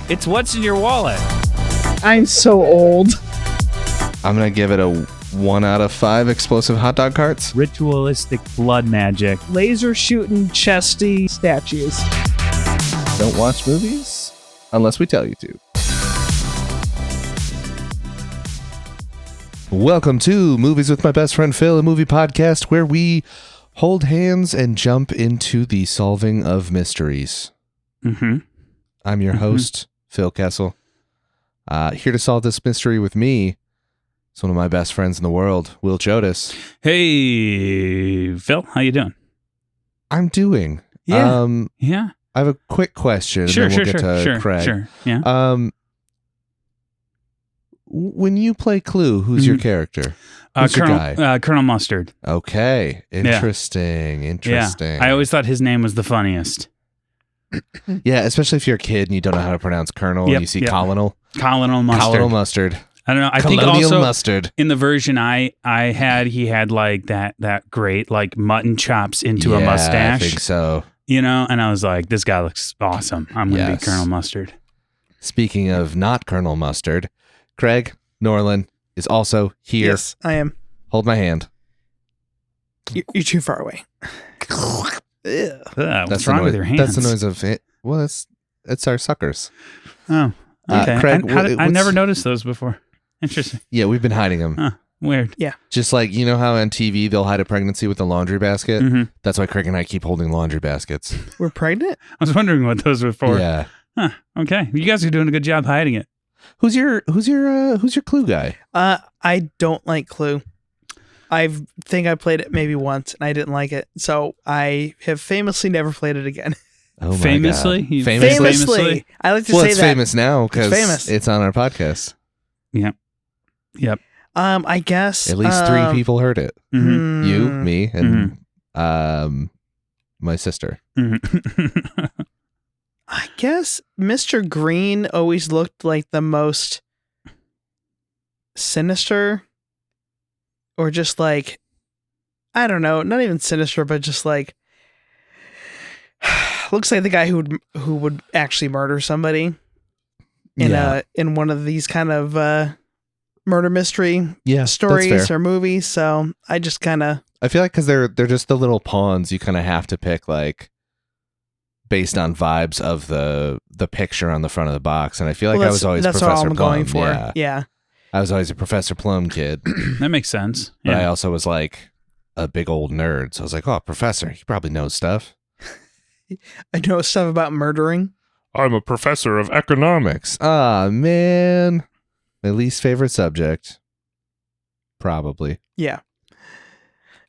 It's what's in your wallet. I'm so old. I'm going to give it a 1 out of 5 explosive hot dog carts. Ritualistic blood magic. Laser shooting chesty statues. Don't watch movies unless we tell you to. Welcome to Movies with My Best Friend Phil, a movie podcast where we hold hands and jump into the solving of mysteries. Mm-hmm. I'm your host, Phil Kessel. Here to solve this mystery with me is one of my best friends in the world, Will Chodas. Hey, Phil, how you doing? I'm doing. Yeah. Yeah. I have a quick question. Sure, and then we'll sure, get to Craig. Sure. Yeah. When you play Clue, who's your character? Who's your guy? Colonel Mustard. Okay. Interesting. Yeah. I always thought his name was the funniest. Yeah, especially if you're a kid and you don't know how to pronounce Colonel and you see Colonel. Colonel Mustard. Colonel Mustard. I don't know. I Colonial think also mustard. In the version I had, he had like that great like mutton chops into a mustache. I think so. You know, and I was like, this guy looks awesome. I'm going to be Colonel Mustard. Speaking of not Colonel Mustard, Craig Norland is also here. Yes, I am. Hold my hand. You're too far away. What's wrong with your hands? That's the noise of it. Well, it's our suckers. Oh, okay. Craig, I never noticed those before. Interesting. Yeah, we've been hiding them. Huh, weird. Yeah. Just like, you know how on TV they'll hide a pregnancy with a laundry basket? Mm-hmm. That's why Craig and I keep holding laundry baskets. We're pregnant? I was wondering what those were for. Yeah. Huh, okay. You guys are doing a good job hiding it. Who's your Clue guy? I don't like Clue. I think I played it maybe once and I didn't like it. So I have famously never played it again. Oh my famously? God. Famously. I like to say that. Well, it's famous now because famous. it's on our podcast. Yep. I guess at least 3 people heard it. Mm-hmm. You, me, and my sister. Mm-hmm. I guess Mr. Green always looked like the most sinister, or just like, I don't know, not even sinister, but just like looks like the guy who would actually murder somebody in one of these kind of murder mystery stories or movies. So I just kind of feel like because they're just the little pawns you kind of have to pick like based on vibes of the picture on the front of the box, and I feel like I was always that's Professor all I'm Plum. going for. Yeah. I was always a Professor Plum kid. That makes sense. But Yeah. I also was like a big old nerd, so I was like, "Oh, Professor, he probably knows stuff." I know stuff about murdering. I'm a professor of economics. Ah, man. My least favorite subject. Probably. Yeah.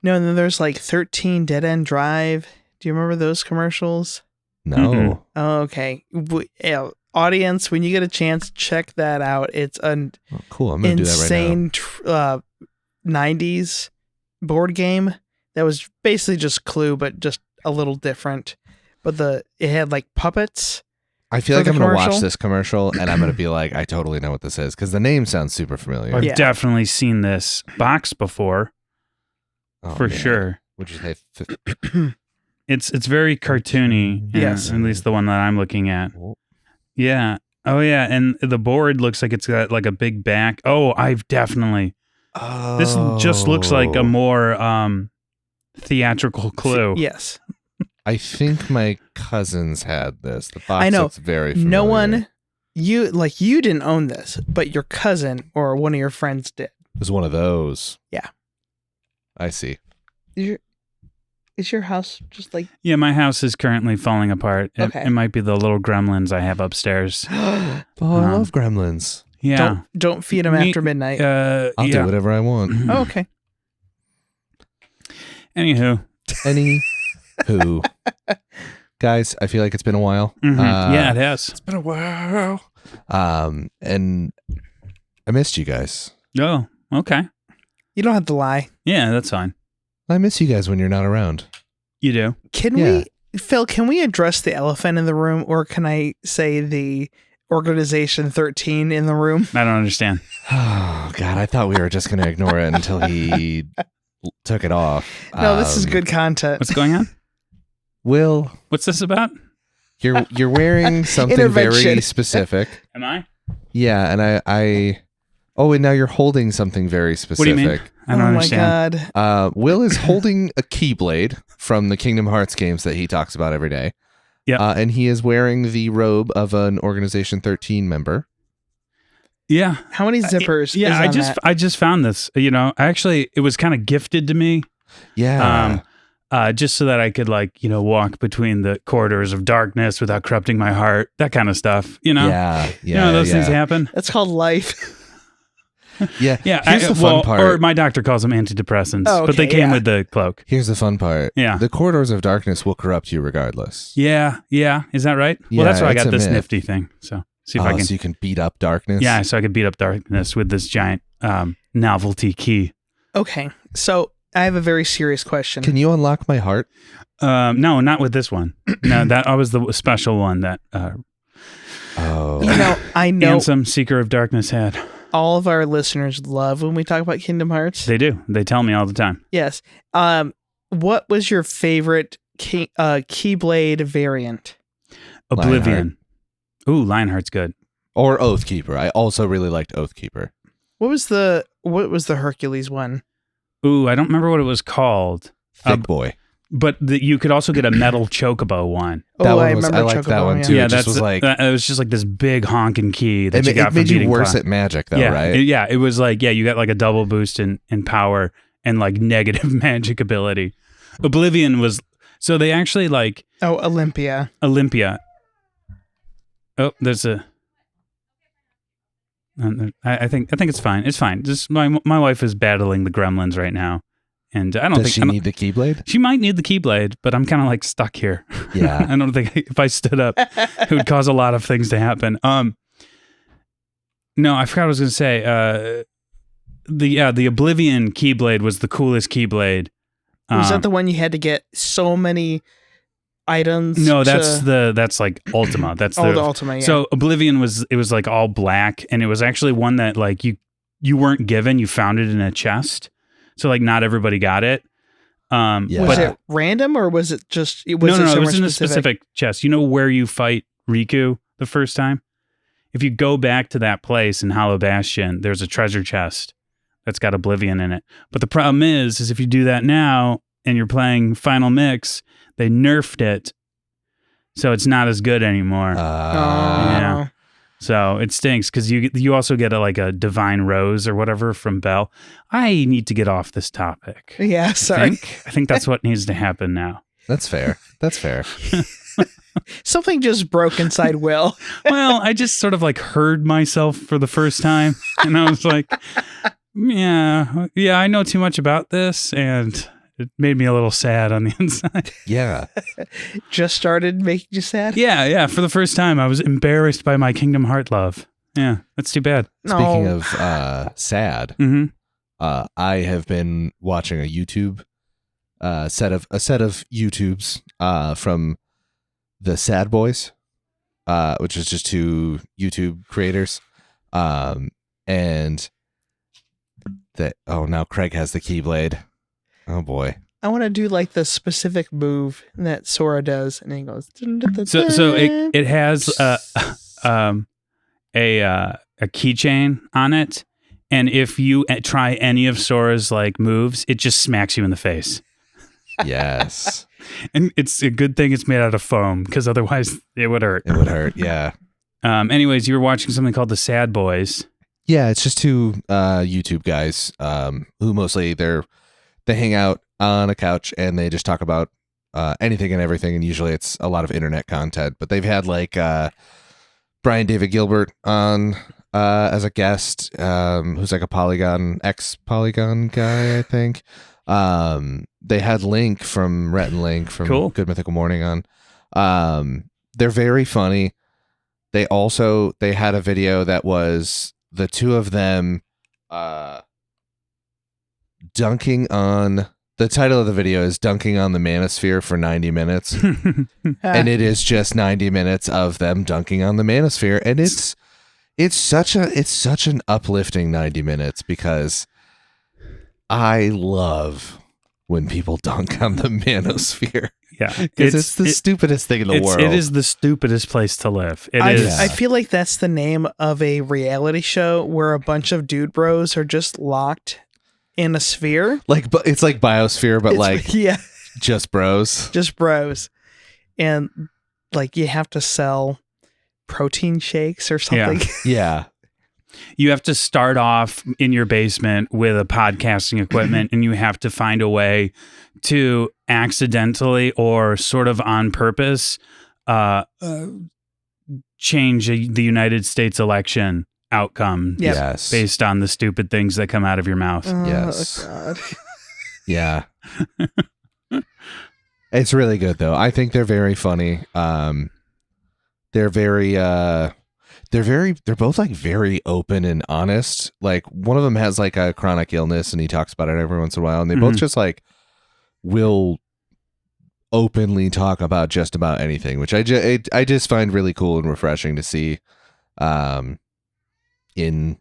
No, and then there's like 13 Dead End Drive. Do you remember those commercials? No. Mm-mm. Oh, okay. Audience, when you get a chance, check that out. It's an Cool. I'm going to do that right now. insane 90s board game that was basically just Clue, but just a little different. But it had like puppets. I feel like I'm going to watch this commercial and I'm going to be like, I totally know what this is because the name sounds super familiar. I've definitely seen this box before. For sure. Would you say? It's very cartoony. Yes. At least the one that I'm looking at. Yeah. Oh, yeah. And the board looks like it's got like a big back. Oh, I've definitely. Oh. This just looks like a more theatrical Clue. Yes. I think my cousins had this. The box I know. looks very familiar. No one, you didn't own this, but your cousin or one of your friends did. It was one of those. Yeah. I see. Is your house just like... Yeah, my house is currently falling apart. It might be the little gremlins I have upstairs. Oh, I love gremlins. Yeah. Don't feed them after midnight. I'll do whatever I want. Oh, okay. Anywho. Guys, I feel like it's been a while. Mm-hmm. Yeah, it has. It's been a while. And I missed you guys. Oh, okay. You don't have to lie. Yeah, that's fine. I miss you guys when you're not around. You do? Phil, can we address the elephant in the room, or can I say the Organization 13 in the room? I don't understand. Oh, God, I thought we were just going to ignore it until he took it off. No, this is good content. What's going on? Will, what's this about? You're wearing something very specific. Am I? Yeah, and I oh, and now you're holding something very specific. What do you mean? I don't understand. My God. Will is holding a Keyblade from the Kingdom Hearts games that he talks about every day. Yeah. And he is wearing the robe of an Organization 13 member. Yeah. How many zippers? Yeah, I just found this. Actually, it was kind of gifted to me. Yeah. Just so that I could walk between the corridors of darkness without corrupting my heart, that kind of stuff. Yeah. Those things happen. That's called life. Yeah. Here's the fun part. Or my doctor calls them antidepressants, but they came with the cloak. Here's the fun part. Yeah. The corridors of darkness will corrupt you regardless. Yeah. Is that right? Yeah, well, that's why I got this nifty thing. So see if I can. So you can beat up darkness. Yeah, so I could beat up darkness with this giant novelty key. Okay, so I have a very serious question. Can you unlock my heart? No, not with this one. No, that was the special one that. I know. Handsome Seeker of Darkness had. All of our listeners love when we talk about Kingdom Hearts. They do. They tell me all the time. Yes. What was your favorite Keyblade variant? Oblivion. Ooh, Lionheart's good. Or Oathkeeper. I also really liked Oathkeeper. What was the Hercules one? Ooh, I don't remember what it was called. Thick Boy. But you could also get a metal chocobo one. I liked that one too. Yeah, it was just like this big honking key that you got from beating. It made you worse clock. at magic though, right? It was like, you got like a double boost in power and like negative magic ability. Oblivion was, so they actually like... Oh, Olympia. Oh, there's a... I think it's fine. It's fine. Just my wife is battling the gremlins right now. And I don't think she need the Keyblade? She might need the Keyblade, but I'm kind of like stuck here. Yeah. I don't think if I stood up, it would cause a lot of things to happen. No, I forgot what I was going to say. The Oblivion Keyblade was the coolest Keyblade. Was that the one you had to get so many items? No, that's like Ultima. That's the Ultima. Yeah. So Oblivion was like all black, and it was actually one that like you weren't given. You found it in a chest. So like not everybody got it. Was it random or was it just? No, it was in a specific chest. You know where you fight Riku the first time? If you go back to that place in Hollow Bastion, there's a treasure chest that's got Oblivion in it. But the problem is if you do that now and you're playing Final Mix, they nerfed it, so it's not as good anymore. Yeah. So it stinks because you also get a Divine Rose or whatever from Belle. I need to get off this topic. Yeah, sorry. I think that's what needs to happen now. That's fair. Something just broke inside Will. Well, I just sort of like heard myself for the first time, and I was like, yeah, I know too much about this, and it made me a little sad on the inside. Yeah. Just started making you sad? Yeah. For the first time, I was embarrassed by my Kingdom Heart love. Yeah, that's too bad. Speaking of sad, mm-hmm. I have been watching a YouTube set of YouTubes from the Sad Boys, which is just two YouTube creators, and that. Oh, now Craig has the Keyblade. Oh boy! I want to do like the specific move that Sora does, and he goes. So it has a keychain on it, and if you try any of Sora's like moves, it just smacks you in the face. Yes, and it's a good thing it's made out of foam because otherwise it would hurt. It would hurt. Yeah. Anyways, you were watching something called the Sad Boys. Yeah, it's just two YouTube guys who mostly they hang out on a couch and they just talk about anything and everything, and usually it's a lot of internet content. But they've had like Brian David Gilbert on as a guest, who's like a ex-Polygon guy, I think. They had Link from Rhett and Link from Good Mythical Morning on. They're very funny. They had a video that was the two of them dunking on. The title of the video is Dunking on the Manosphere for 90 minutes. And it is just 90 minutes of them dunking on the Manosphere. And it's such an uplifting 90 minutes because I love when people dunk on the manosphere. Yeah. Because it's the stupidest thing in the world. It is the stupidest place to live. I feel like that's the name of a reality show where a bunch of dude bros are just locked in a sphere. It's like Biosphere, but just bros. Just bros. And like you have to sell protein shakes or something. Yeah. You have to start off in your basement with a podcasting equipment and you have to find a way to accidentally or sort of on purpose change the United States election outcome based on the stupid things that come out of your mouth. Yes. God. Yeah. It's really good though. I think they're very funny. They're both like very open and honest. Like one of them has like a chronic illness and he talks about it every once in a while. And they both just like will openly talk about just about anything, which I just find really cool and refreshing to see in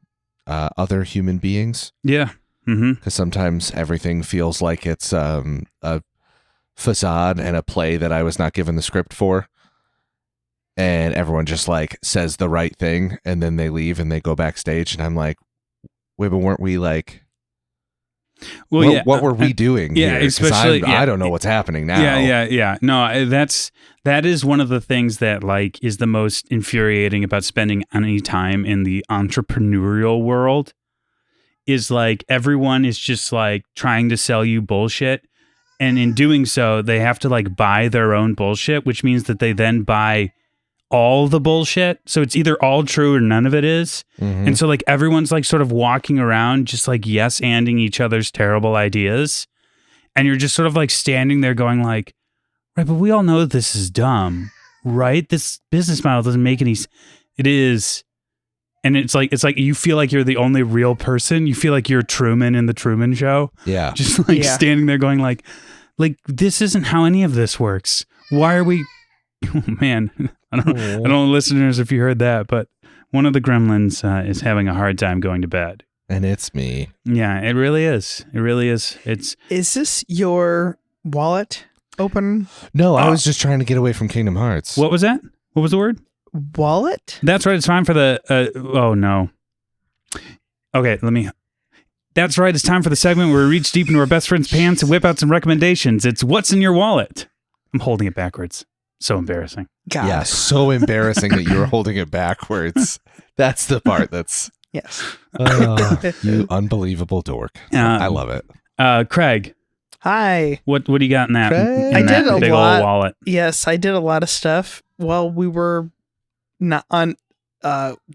other human beings. Yeah. Because sometimes everything feels like it's a facade and a play that I was not given the script for. And everyone just like says the right thing and then they leave and they go backstage and I'm like, wait, but weren't we like, what were we doing here? Especially I don't know what's happening now. Yeah. No, that is one of the things that like is the most infuriating about spending any time in the entrepreneurial world is like everyone is just like trying to sell you bullshit. And in doing so, they have to like buy their own bullshit, which means that they then buy all the bullshit. So it's either all true or none of it is. And so like everyone's like sort of walking around just like yes-anding each other's terrible ideas. And you're just sort of like standing there going like, right, but we all know this is dumb, right? This business model doesn't make any it is. And it's like you feel like you're the only real person. You feel like you're Truman in the Truman Show. Yeah. Just like standing there going like this isn't how any of this works. Why are we oh man. I don't know, listeners, if you heard that, but one of the gremlins is having a hard time going to bed. And it's me. Yeah, it really is. It really is. Is this your wallet open? No, I was just trying to get away from Kingdom Hearts. What was that? What was the word? Wallet? That's right. It's time for the... oh, no. Okay, That's right. It's time for the segment where we reach deep into our best friend's pants and whip out some recommendations. It's What's in Your Wallet? I'm holding it backwards. So embarrassing. God. Yeah, so embarrassing that you were holding it backwards. That's the part that's... Yes. You unbelievable dork. I love it. Craig. Hi. What do you got in that, big old wallet? Yes, I did a lot of stuff while we were not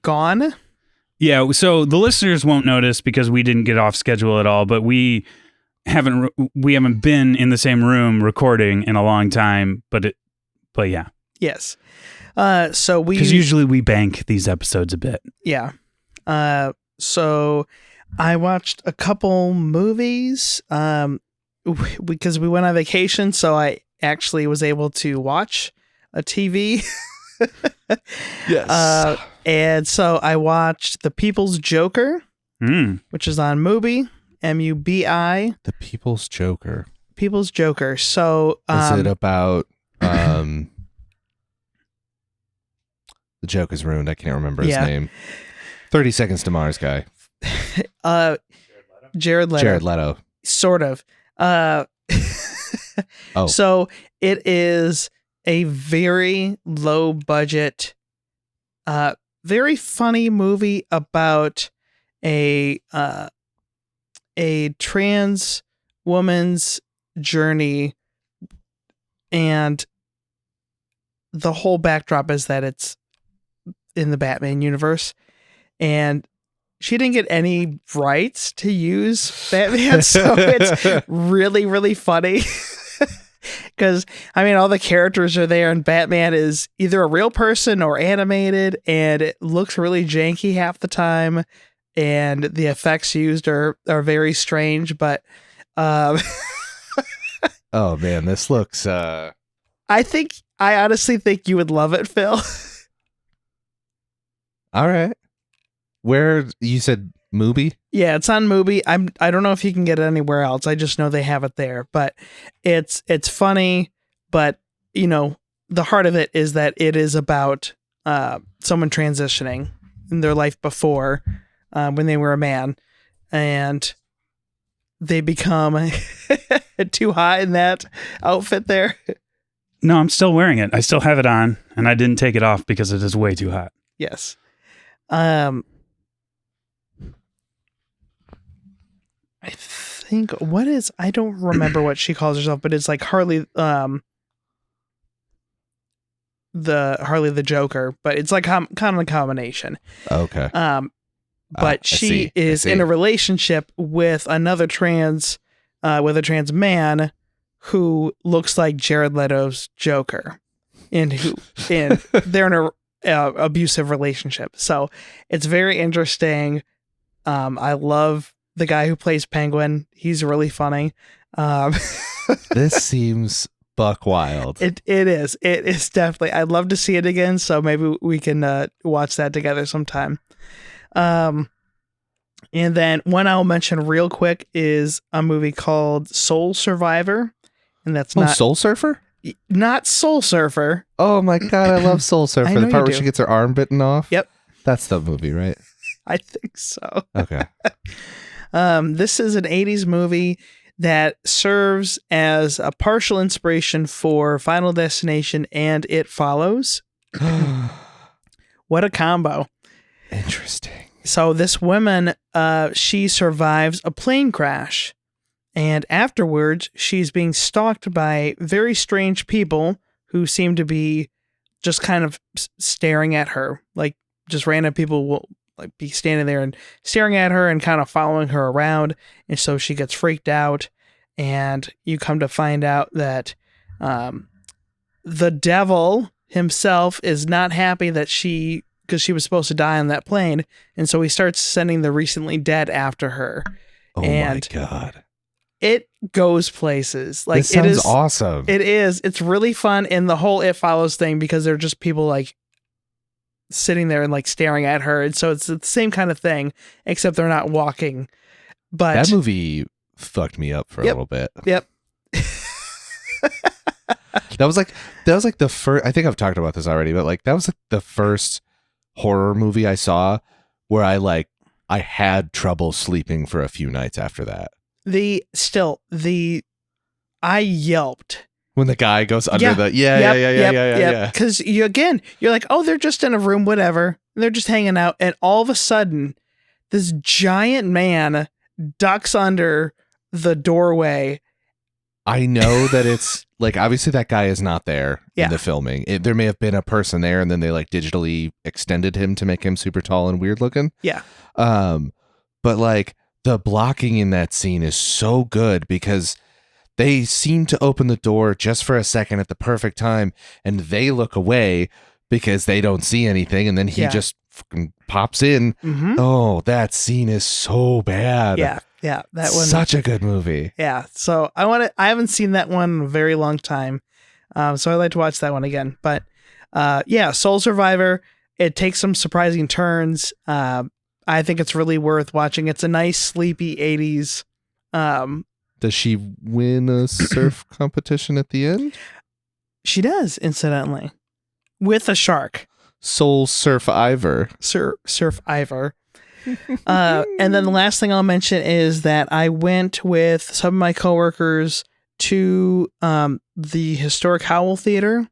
gone. Yeah, so the listeners won't notice because we didn't get off schedule at all, but we haven't been in the same room recording in a long time, but yeah. Yes. So because usually we bank these episodes a bit. Yeah. So I watched a couple movies because we went on vacation, so I actually was able to watch a TV. Yes. And so I watched The People's Joker, which is on Mubi, MUBI. The People's Joker. People's Joker. So is it about the joke is ruined. I can't remember his name. 30 Seconds to Mars guy. Jared Leto. Sort of. So it is a very low budget, very funny movie about a trans woman's journey, and the whole backdrop is that it's in the Batman universe, and she didn't get any rights to use Batman, so it's really, really funny. Because, I mean, all the characters are there, and Batman is either a real person or animated, and it looks really janky half the time, and the effects used are very strange, but... oh, man, this looks... I honestly think you would love it, Phil. All right. Where, you said Mubi? Yeah, it's on Mubi. I don't know if you can get it anywhere else. I just know they have it there. But it's funny, but you know, the heart of it is that it is about someone transitioning in their life before when they were a man, and they become too hot in that outfit there. No, I'm still wearing it. I still have it on, and I didn't take it off because it is way too hot. Yes. I think I don't remember what she calls herself, but it's like Harley, the Joker, but it's like kind of a combination. Okay. But she is in a relationship with another trans man who looks like Jared Leto's Joker, and they're in a abusive relationship. So it's very interesting. I love the guy who plays Penguin. He's really funny. This seems buck wild. It is. It is definitely. I'd love to see it again. So maybe we can watch that together sometime. And then one I'll mention real quick is a movie called Soul Survivor, and that's not Soul Surfer. Not Soul Surfer. Oh my god, I love Soul Surfer. The part where she gets her arm bitten off. Yep, that's the movie, right? I think so. Okay. This is an 80s movie that serves as a partial inspiration for Final Destination and It Follows. What a combo. Interesting. So this woman, she survives a plane crash, and afterwards she's being stalked by very strange people who seem to be just kind of staring at her. Like, just random people will like be standing there and staring at her and kind of following her around. And so she gets freaked out, and you come to find out that the devil himself is not happy that because she was supposed to die on that plane. And so he starts sending the recently dead after her. Oh my God. It goes places. Like, this sounds awesome. It is. It's really fun. And the whole It Follows thing, because they're just people like sitting there and like staring at her. And so it's the same kind of thing, except they're not walking. But that movie fucked me up for a little bit. Yep. That was like the first, I think I've talked about this already, but like that was like the first horror movie I saw where I had trouble sleeping for a few nights after that. I yelped when the guy goes under yeah. Because you're like, oh, they're just in a room, whatever. They're just hanging out, and all of a sudden, this giant man ducks under the doorway. I know that it's like, obviously that guy is not there in the filming. There may have been a person there, and then they like digitally extended him to make him super tall and weird looking. Yeah. But like the blocking in that scene is so good because they seem to open the door just for a second at the perfect time, and they look away because they don't see anything, and then he just fucking pops in. Mm-hmm. Oh, that scene is so bad. Yeah, that one. Such a good movie. Yeah, so I haven't seen that one in a very long time, so I'd like to watch that one again. But Soul Survivor, it takes some surprising turns. I think it's really worth watching. It's a nice, sleepy 80s. Does she win a surf competition at the end? She does, incidentally, with a shark. Soul Surf Ivor. Surf Ivor. And then the last thing I'll mention is that I went with some of my coworkers to the Historic Howell Theater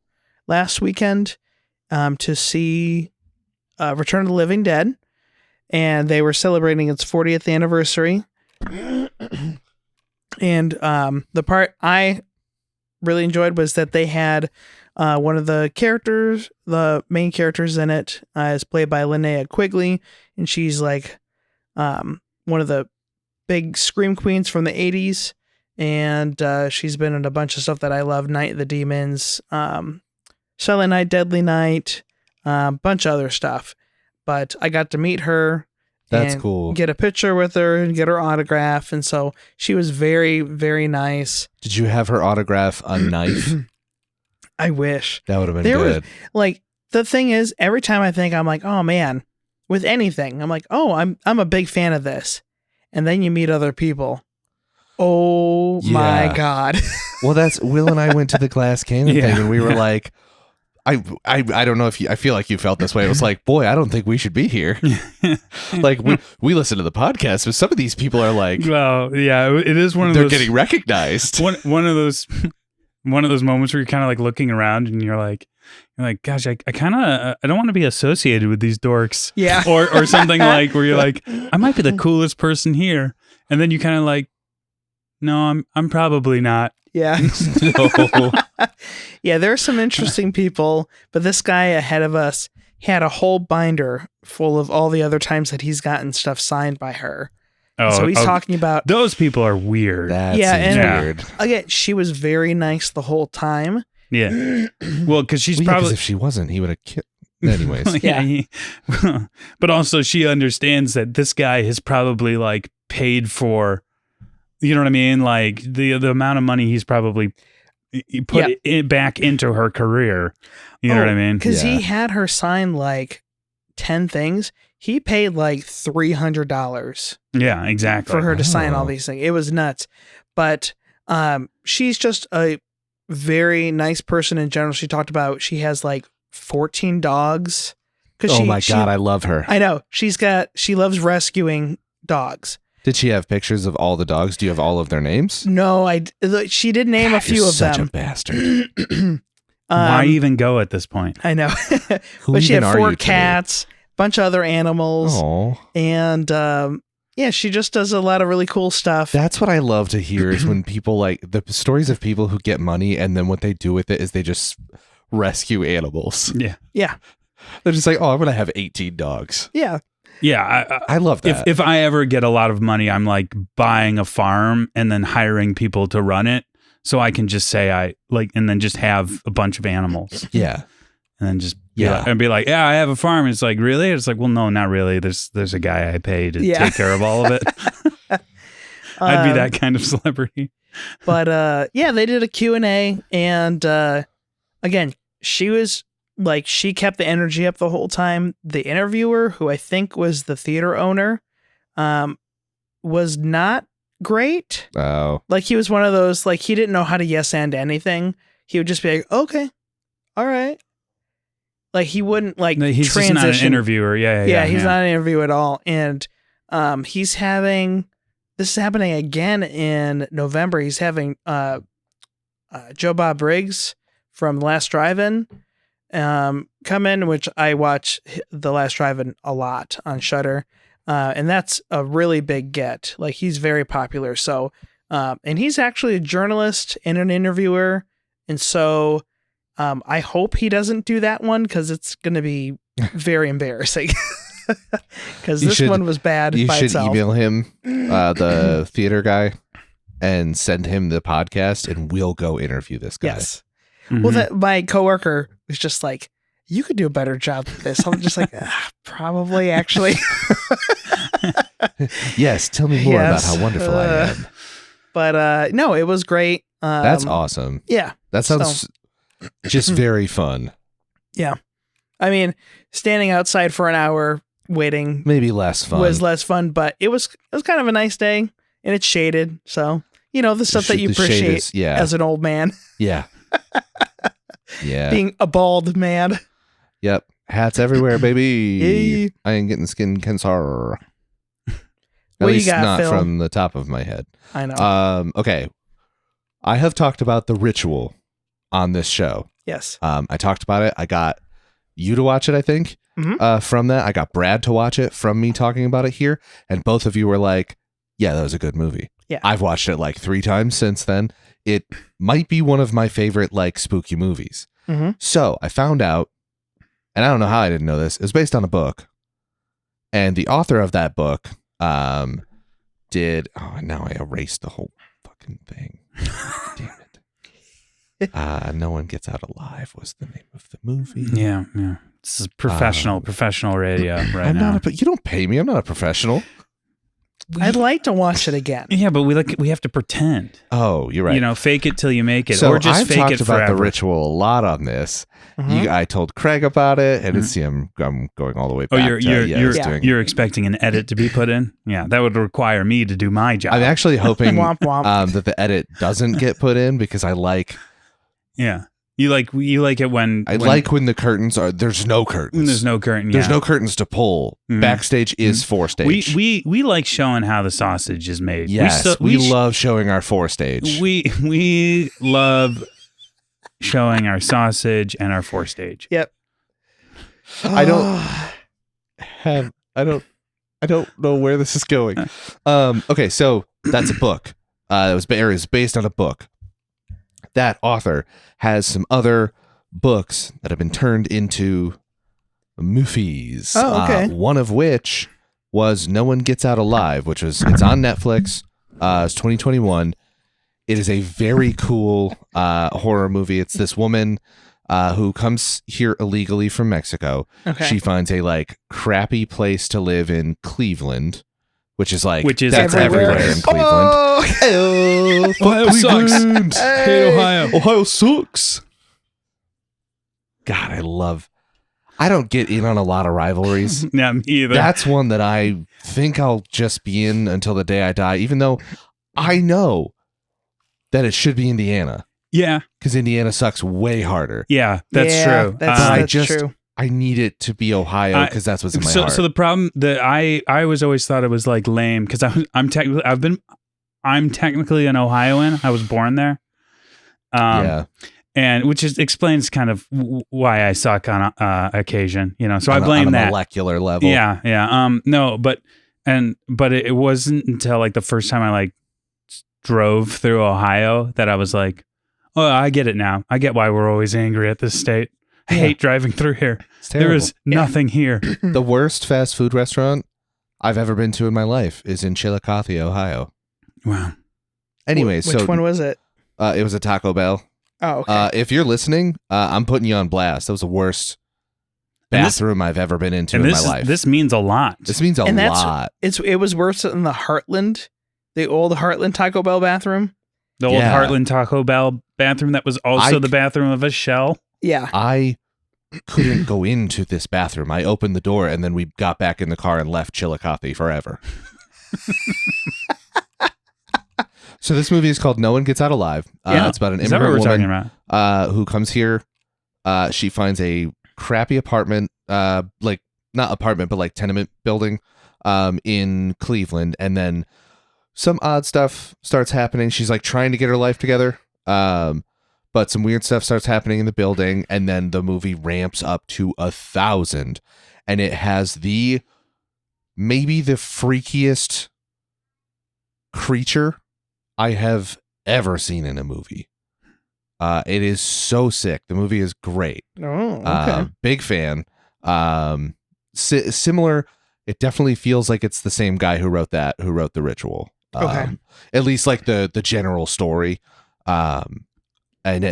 last weekend to see Return of the Living Dead. And they were celebrating its 40th anniversary. And the part I really enjoyed was that they had one of the characters, the main characters in it, is played by Linnea Quigley, and she's like one of the big scream queens from the 80s, and she's been in a bunch of stuff that I love: Night of the Demons, Silent Night, Deadly Night, bunch of other stuff. But I got to meet her. That's cool. Get a picture with her and get her autograph. And so she was very, very nice. Did you have her autograph a knife? I wish. That would have been good. Like, the thing is, every time I think, I'm like, oh man, with anything. I'm like, oh, I'm a big fan of this. And then you meet other people. Oh my God. Well, that's Will and I went to the Glass Cannon thing, and we were like, I don't know if I feel like you felt this way. It was like, boy, I don't think we should be here. Like we listen to the podcast, but some of these people are like, well, yeah, it is one of they're those getting recognized. one of those moments where you're kind of like looking around and you're like, gosh, I kind of I don't want to be associated with these dorks. Yeah. Or something like where you're like, I might be the coolest person here, and then you kind of like, no, I'm probably not. Yeah. No. Yeah, there are some interesting people, but this guy ahead of us had a whole binder full of all the other times that he's gotten stuff signed by her. Oh, so he's talking about those people are weird. That seems weird. Again, she was very nice the whole time. Yeah. Well, because she's Well, probably 'cause if she wasn't, he would have killed. Anyways, but also she understands that this guy has probably like paid for, you know what I mean? Like the amount of money he's probably put it back into her career. You know what I mean? Because he had her sign like 10 things. He paid like $300. Yeah, exactly. For her to sign all these things. It was nuts. But she's just a very nice person in general. She talked about she has like 14 dogs. Oh my God, I love her. I know. She loves rescuing dogs. Did she have pictures of all the dogs? Do you have all of their names? No, she did name a few of them. Such a bastard. Why even go at this point? I know. Who but she had even are 4 you cats, bunch of other animals. Oh. And she just does a lot of really cool stuff. That's what I love to hear is when people like the stories of people who get money and then what they do with it is they just rescue animals. Yeah. Yeah. They're just like, oh, I'm going to have 18 dogs. Yeah. Yeah. I love that. If I ever get a lot of money, I'm like buying a farm and then hiring people to run it. So I can just say and then just have a bunch of animals. Yeah. And then just be like, yeah, I have a farm. It's like, really? It's like, well, no, not really. There's a guy I pay to take care of all of it. I'd be that kind of celebrity. But they did a Q&A, and again, she was like, she kept the energy up the whole time. The interviewer, who I think was the theater owner, was not great. Oh. Like, he was one of those, like, he didn't know how to yes and anything. He would just be like, okay, all right. Like, he wouldn't like he's transition. Just not an interviewer. Yeah, he's not an interviewer at all. And this is happening again in November. He's having Joe Bob Briggs from The Last Drive-In come in, which I watch The Last Drive-In a lot on Shudder. And that's a really big get. Like, he's very popular. So, and he's actually a journalist and an interviewer. And so I hope he doesn't do that one, because it's going to be very embarrassing. Because this one was bad by itself. You should email him, the theater guy, and send him the podcast, and we'll go interview this guy. Yes. Mm-hmm. Well, my coworker was just like, you could do a better job with this. I'm just like, probably, actually. Yes, tell me more about how wonderful I am. But no, it was great. That's awesome. Yeah. That sounds just very fun. Yeah. I mean, standing outside for an hour waiting maybe less fun was less fun, but it was kind of a nice day, and it's shaded. So, the stuff that you appreciate as an old man. Yeah. Yeah. Being a bald man. Yep. Hats everywhere, baby. Yay. I ain't getting skin cancer. At What least you got, not Phil? from the top of my head. I know. Okay. I have talked about The Ritual on this show. Yes. I talked about it. I got you to watch it, I think. Mm-hmm. From that, I got Brad to watch it from me talking about it here. And both of you were like, yeah, that was a good movie. Yeah. I've watched it like 3 times since then. It might be one of my favorite like spooky movies. Mm-hmm. So I found out, and I don't know how I didn't know this, it was based on a book. And the author of that book now I erased the whole fucking thing. Damn it. No One Gets Out Alive was the name of the movie. Yeah. This is professional radio right now. You don't pay me. I'm not a professional. I'd like to watch it again. Yeah, but we have to pretend. Oh, you're right. You know, fake it till you make it, So or just I've fake talked it about forever. the ritual a lot on this. Mhm. I told Craig about it, and it's I'm going all the way back. You're expecting an edit to be put in? Yeah, that would require me to do my job. I'm actually hoping Womp womp. that the edit doesn't get put in because I like. Yeah, you like it when when the curtains are. There's no curtains. when there's no curtain. There's yeah. no curtains to pull. Mhm. Backstage is forestage. We like showing how the sausage is made. Yes, we love showing our forestage. We love showing our sausage and our forestage. Yep. I don't know where this is going. Okay, so that's a book. It was based on a book. That author has some other books that have been turned into movies. Oh, okay. One of which was No One Gets Out Alive, it's on Netflix. It's 2021. It is a very cool horror movie. It's this woman who comes here illegally from Mexico. Okay. She finds a crappy place to live in Cleveland, which is that's everywhere in Cleveland. Oh! Ohio sucks. Hey. Hate Ohio. Ohio sucks. God, I don't get in on a lot of rivalries. Yeah, me either. That's one that I think I'll just be in until the day I die, even though I know that it should be Indiana. Yeah. Because Indiana sucks way harder. Yeah, that's true. That's just true. I need it to be Ohio because that's what's in my heart. So the problem that I always thought it was lame because I'm technically an Ohioan. I was born there. Yeah. And which explains kind of why I suck on occasion, you know. So I blame on a that molecular level. Yeah, yeah. No, but it wasn't until the first time I drove through Ohio that I was like, oh, I get it now. I get why we're always angry at this state. I hate driving through here. It's terrible. There is nothing here. The worst fast food restaurant I've ever been to in my life is in Chillicothe, Ohio. Wow. Anyway, Which one was it? It was a Taco Bell. Oh, okay. If you're listening, I'm putting you on blast. That was the worst bathroom I've ever been into in my life. This means a lot. This means a lot. It was worse than the Heartland, the old Heartland Taco Bell bathroom. The old Heartland Taco Bell bathroom that was also the bathroom of a shell. Yeah. I couldn't go into this bathroom. I opened the door and then we got back in the car and left Chillicothe forever. So this movie is called No One Gets Out Alive. It's about an immigrant woman who comes here. She finds a crappy apartment, not apartment, but tenement building in Cleveland. And then some odd stuff starts happening. She's trying to get her life together. But some weird stuff starts happening in the building. And then the movie ramps up to 1,000. And it has maybe the freakiest creature I have ever seen in a movie. It is so sick. The movie is great. Oh, okay. Big fan. Similar. It definitely feels like it's the same guy who wrote The Ritual. Okay. At least the general story. And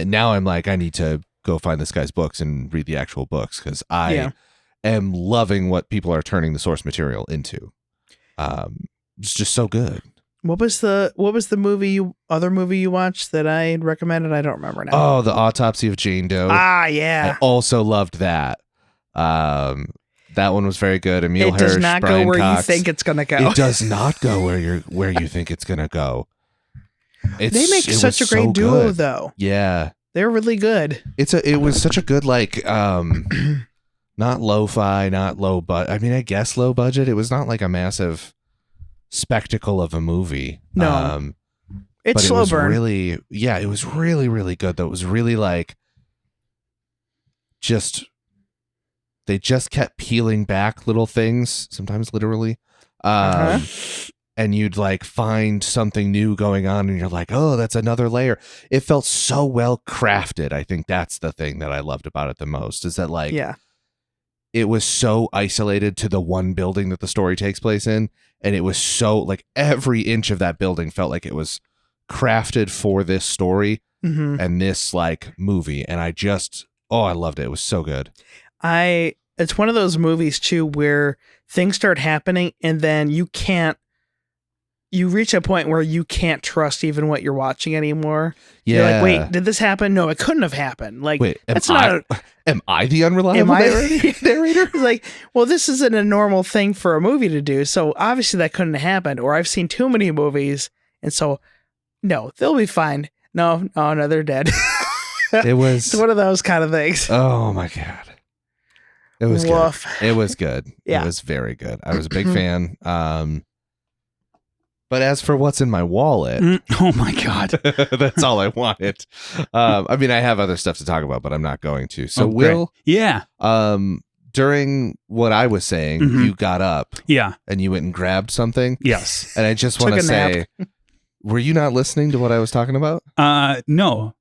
now I'm I need to go find this guy's books and read the actual books because I am loving what people are turning the source material into. It's just so good. What was the other movie you watched that I recommended? I don't remember now. Oh, The Autopsy of Jane Doe. Ah, yeah. I also loved that. That one was very good. Emil Hirsch, does not Brian go where Cox. you think it's gonna go. It does not go where you think it's gonna go. They make such a great duo, though. Yeah, they're really good. It was such a good not lo-fi, not low budget. I mean, I guess low budget. It was not a massive spectacle of a movie. No, it's slow burn. Really, yeah, it was really, really good. Though it was really they just kept peeling back little things, sometimes literally, and you'd find something new going on, and you're like, oh, that's another layer. It felt so well crafted. I think that's the thing that I loved about it the most. Is that it was so isolated to the one building that the story takes place in. And it was so every inch of that building felt like it was crafted for this story and this movie. And I loved it. It was so good. It's one of those movies too, where things start happening and then you can't you reach a point where you can't trust even what you're watching anymore. Yeah. You're like, wait, did this happen? No, it couldn't have happened. Like, Wait, that's not. am I the unreliable narrator? It's like, well, this isn't a normal thing for a movie to do. So obviously that couldn't have happened. Or I've seen too many movies, and so no, they'll be fine. No, they're dead. It was it's one of those kind of things. Oh my god. It was Woof. good. It was good. Yeah. It was very good. I was a big fan. But as for what's in my wallet, oh my god, that's all I wanted. I mean, I have other stuff to talk about, but I'm not going to. So, Will, yeah. During what I was saying, you got up, and you went and grabbed something. Yes, and I just want to say, were you not listening to what I was talking about? No.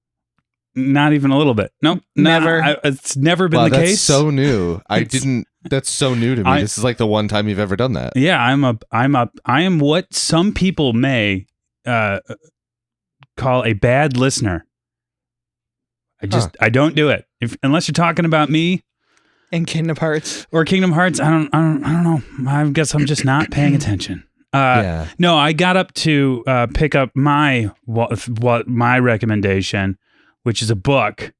Not even a little bit. Nope. Never. It's never been the that's case. So new. That's so new to me. This is like the one time you've ever done that. Yeah, I am what some people may call a bad listener. I don't do it. Unless you're talking about me and Kingdom Hearts. Or Kingdom Hearts, I don't know. I guess I'm just not paying attention. No, I got up to pick up my recommendation, which is a book,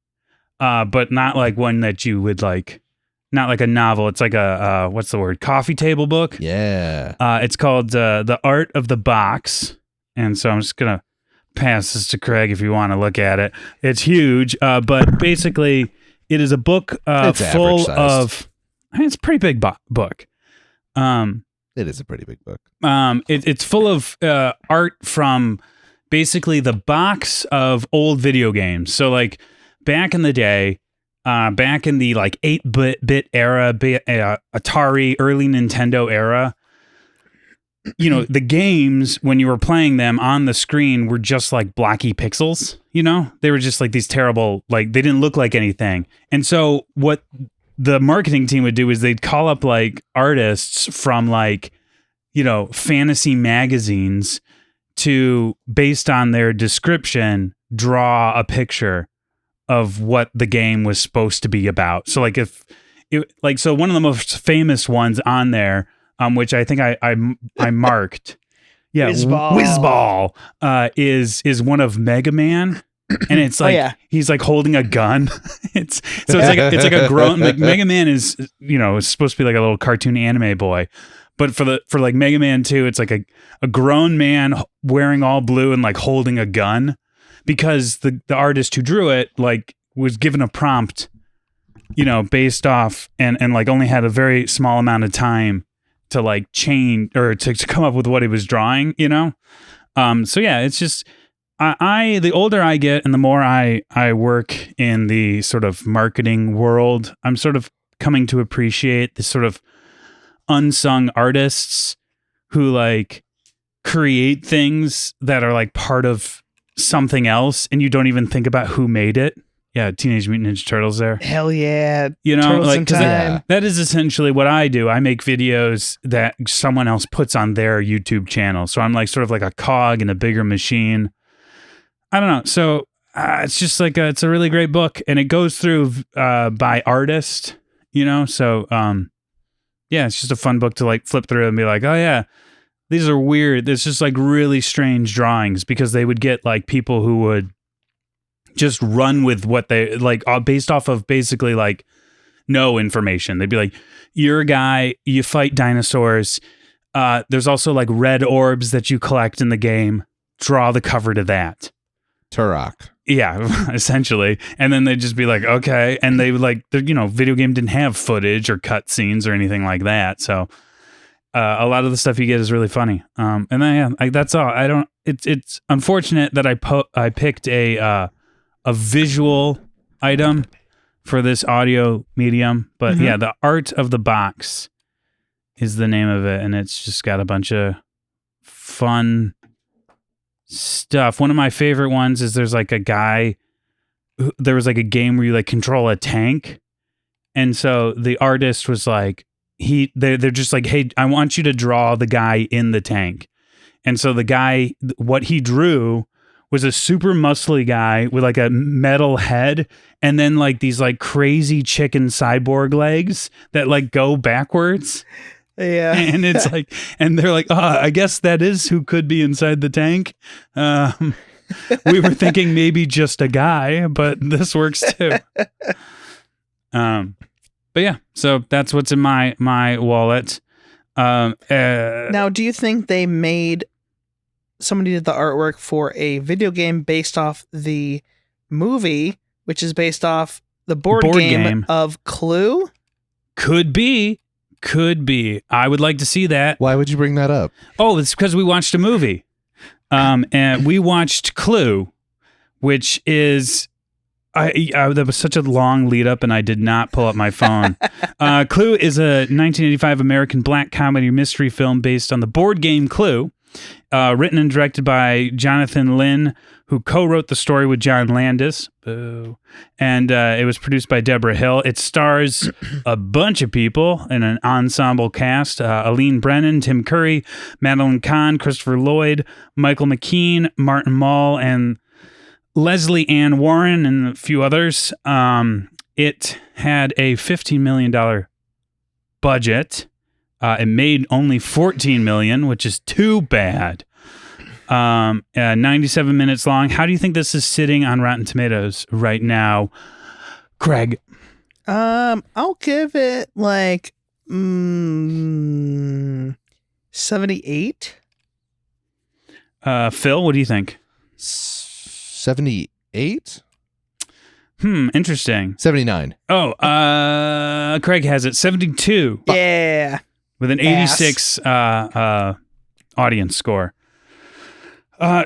but not like one that you would like, not like a novel. It's like a, what's the word? Coffee table book. Yeah. It's called The Art of the Box. And so I'm just going to pass this to Craig if you want to look at it. It's huge, but basically it is a book full of, it's a pretty big book. It is a pretty big book. It's full of art from basically the box of old video games. So like back in the day, back in the like 8-bit era, Atari, early Nintendo era, you know, the games when you were playing them on the screen were just like blocky pixels, you know? They were just like these terrible, like they didn't look like anything. And so what the marketing team would do is they'd call up like artists from like, you know, fantasy magazines to, based on their description, draw a picture of what the game was supposed to be about. So like so one of the most famous ones on there, which I think I marked. Yeah. Whizball is one of Mega Man. And it's like, he's like holding a gun. it's like a grown, like Mega Man is, you know, it's supposed to be like a little cartoon anime boy. But for like Mega Man 2, it's like a grown man wearing all blue and like holding a gun, because the artist who drew it like was given a prompt, you know, based off and like only had a very small amount of time to like change or to come up with what he was drawing, you know? So yeah, it's just, the older I get and the more I work in the sort of marketing world, I'm sort of coming to appreciate this sort of unsung artists who like create things that are like part of something else and you don't even think about who made it. Yeah, Teenage Mutant Ninja Turtles there. Hell yeah. You know, Turtles like in Time. that is essentially what I do. I make videos that someone else puts on their YouTube channel. So I'm like sort of like a cog in a bigger machine. I don't know. So it's just like it's a really great book, and it goes through by artist, you know? So yeah, it's just a fun book to like flip through and be like, oh yeah, these are weird. It's just like really strange drawings, because they would get like people who would just run with what they like based off of basically like no information. They'd be like, you're a guy, you fight dinosaurs. There's also like red orbs that you collect in the game. Draw the cover to that. Turok. Yeah, essentially. And then they'd just be like, okay. And they would like, you know, video game didn't have footage or cutscenes or anything like that. So a lot of the stuff you get is really funny. And then, yeah, that's all. I don't, it's unfortunate that I picked a visual item for this audio medium, but yeah, The Art of the Box is the name of it. And it's just got a bunch of fun stuff. One of my favorite ones is there was like a game where you like control a tank. And so the artist was like, they're just like, hey, I want you to draw the guy in the tank. And so the guy, what he drew was a super muscly guy with like a metal head and then like these like crazy chicken cyborg legs that like go backwards. Yeah. And it's like, and they're like, I guess that is who could be inside the tank. We were thinking maybe just a guy, but this works too. But yeah, so that's what's in my wallet. Now, do you think somebody did the artwork for a video game based off the movie, which is based off the board game of Clue? Could be. I would like to see that. Why would you bring that up? Oh, it's because we watched a movie. And we watched Clue, which is there was such a long lead up, and I did not pull up my phone. Clue is a 1985 American black comedy mystery film based on the board game Clue, written and directed by Jonathan Lynn, who co-wrote the story with John Landis. Boo. And it was produced by Deborah Hill. It stars a bunch of people in an ensemble cast. Aline Brennan, Tim Curry, Madeline Kahn, Christopher Lloyd, Michael McKean, Martin Mull, and Leslie Ann Warren, and a few others. It had a $15 million budget. It made only $14 million, which is too bad. 97 minutes long. How do you think this is sitting on Rotten Tomatoes right now, Craig? I'll give it like 78. Phil, what do you think? 78? Interesting. 79. Oh, Craig has it 72. Yeah. With an 86 audience score.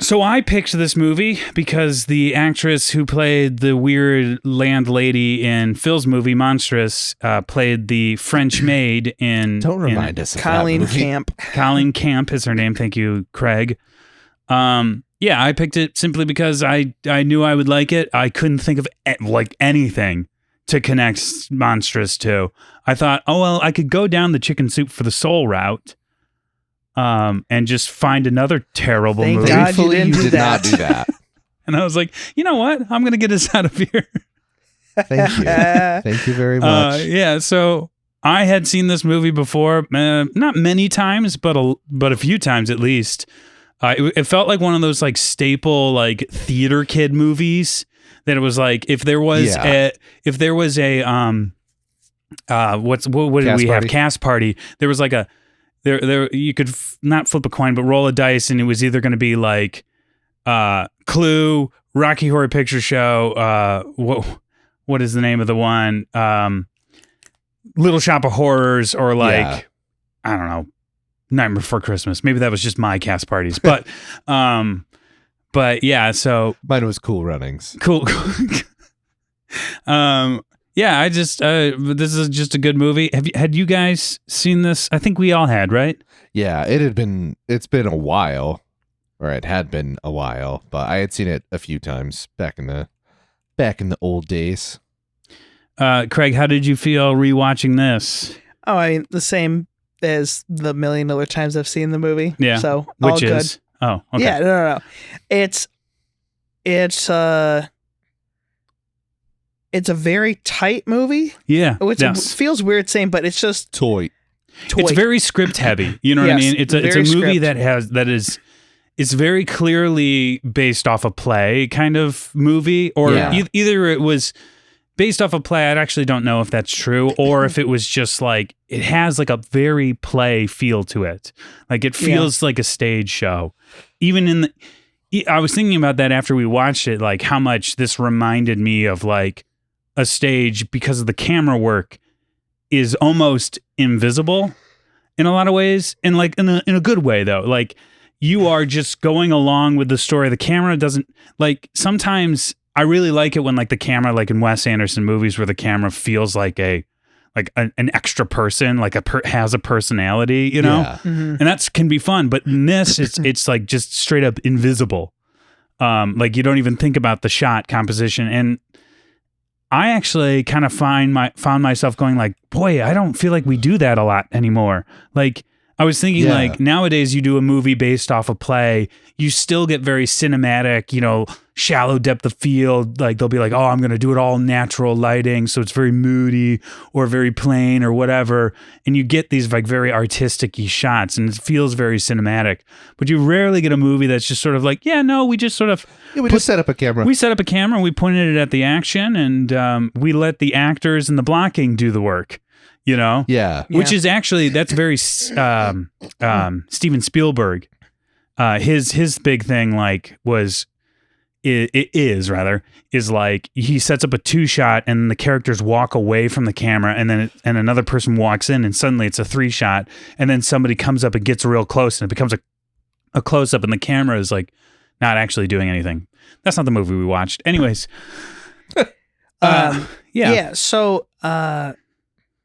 So I picked this movie because the actress who played the weird landlady in Phil's movie Monstrous played the French maid in... Don't remind us of Colleen that movie. Camp. Colleen Camp is her name. Thank you, Craig. Yeah, I picked it simply because I knew I would like it. I couldn't think of anything to connect Monstrous to. I thought, oh, well, I could go down the Chicken Soup for the Soul route. And just find another terrible Thank movie. God Thankfully, you did not that. do that. And I was like, you know what? I'm going to get us out of here. Thank you. Thank you very much. Yeah, so I had seen this movie before, not many times, but a few times at least. It felt like one of those like staple like theater kid movies that it was like if there was a what did we have? Cast party. There was like a there you could not flip a coin but roll a dice, and it was either going to be like Clue, Rocky Horror Picture Show, what is the name of the one, Little Shop of Horrors, or like I don't know, Nightmare Before Christmas. Maybe that was just my cast parties, but yeah, so Mine was Cool Runnings. Cool. Yeah, I just this is just a good movie. Had you guys seen this? I think we all had, right? Yeah, it's been a while, or it had been a while, but I had seen it a few times back in the old days. Craig, how did you feel rewatching this? Oh, I mean, the same as the million other times I've seen the movie. Yeah. So all Which good. is? Oh, okay. Yeah, no. It's a very tight movie. Yeah. Which Yes. feels weird saying, but it's just Toy. It's very script heavy. You know what I Yes, mean? It's a very movie script. it's very clearly based off a play kind of movie, or either it was based off a play. I actually don't know if that's true, or if it was just like it has like a very play feel to it. Like it feels like a stage show. Even I was thinking about that after we watched it, like how much this reminded me of like a stage, because of the camera work is almost invisible in a lot of ways, and like in a good way though. Like you are just going along with the story. The camera doesn't, like, sometimes I really like it when like the camera, like in Wes Anderson movies, where the camera feels like an extra person, like has a personality, you know? Yeah. Mhm. And that can be fun. But in this, it's like just straight up invisible. Like you don't even think about the shot composition. And I actually kind of found myself going like, boy, I don't feel like we do that a lot anymore. Like I was thinking Yeah. like nowadays you do a movie based off a play, you still get very cinematic, shallow depth of field. Like they'll be like, oh, I'm going to do it all natural lighting. So it's very moody or very plain or whatever. And you get these like very artistic-y shots and it feels very cinematic. But you rarely get a movie that's just sort of like, we just sort of... Yeah, we just set up a camera. We set up a camera and we pointed it at the action and we let the actors and the blocking do the work. Yeah. Which is actually, that's very Steven Spielberg. His big thing is like he sets up a 2-shot and the characters walk away from the camera and another person walks in and suddenly it's a 3-shot and then somebody comes up and gets real close and it becomes a close-up and the camera is like not actually doing anything. That's not the movie we watched. Anyways. So,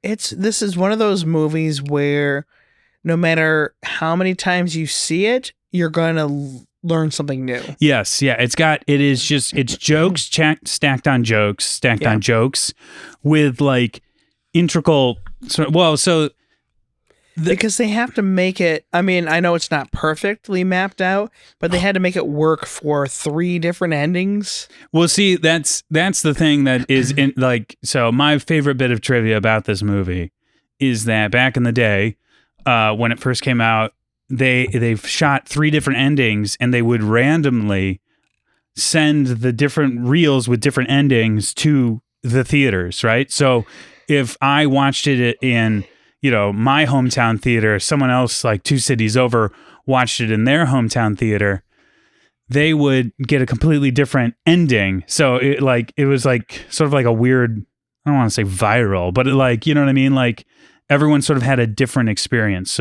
this is one of those movies where no matter how many times you see it, you're going to learn something new. Yes. Yeah. It's jokes stacked on jokes with like integral. Because they have to make it, I mean, I know it's not perfectly mapped out, but they had to make it work for 3 different endings. Well, see, that's the thing that is in so my favorite bit of trivia about this movie is that back in the day, when it first came out, they've shot 3 different endings and they would randomly send the different reels with different endings to the theaters, right? So if I watched it in my hometown theater, someone else like 2 cities over watched it in their hometown theater, they would get a completely different ending. So it was like sort of like a weird, I don't want to say viral, but you know what I mean? Like everyone sort of had a different experience.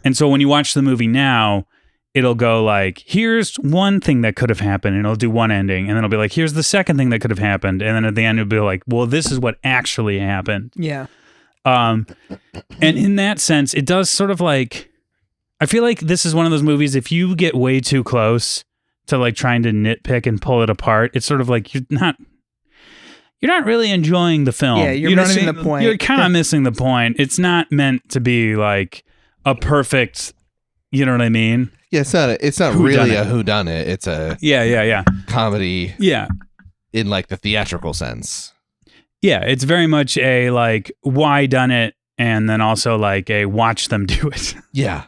And so when you watch the movie now, it'll go like, here's one thing that could have happened and it'll do one ending. And then it'll be like, here's the second thing that could have happened. And then at the end it'll be like, well, this is what actually happened. Yeah. And in that sense, it does sort of like, I feel like this is one of those movies, if you get way too close to like trying to nitpick and pull it apart, it's sort of like you're not really enjoying the film. Yeah, you're missing the point. You're kind of missing the point. It's not meant to be like a perfect, you know what I mean? Yeah, it's not really a who-dunnit. It's a comedy. Yeah. In like the theatrical sense. Yeah, it's very much a like why done it, and then also like a watch them do it. Yeah,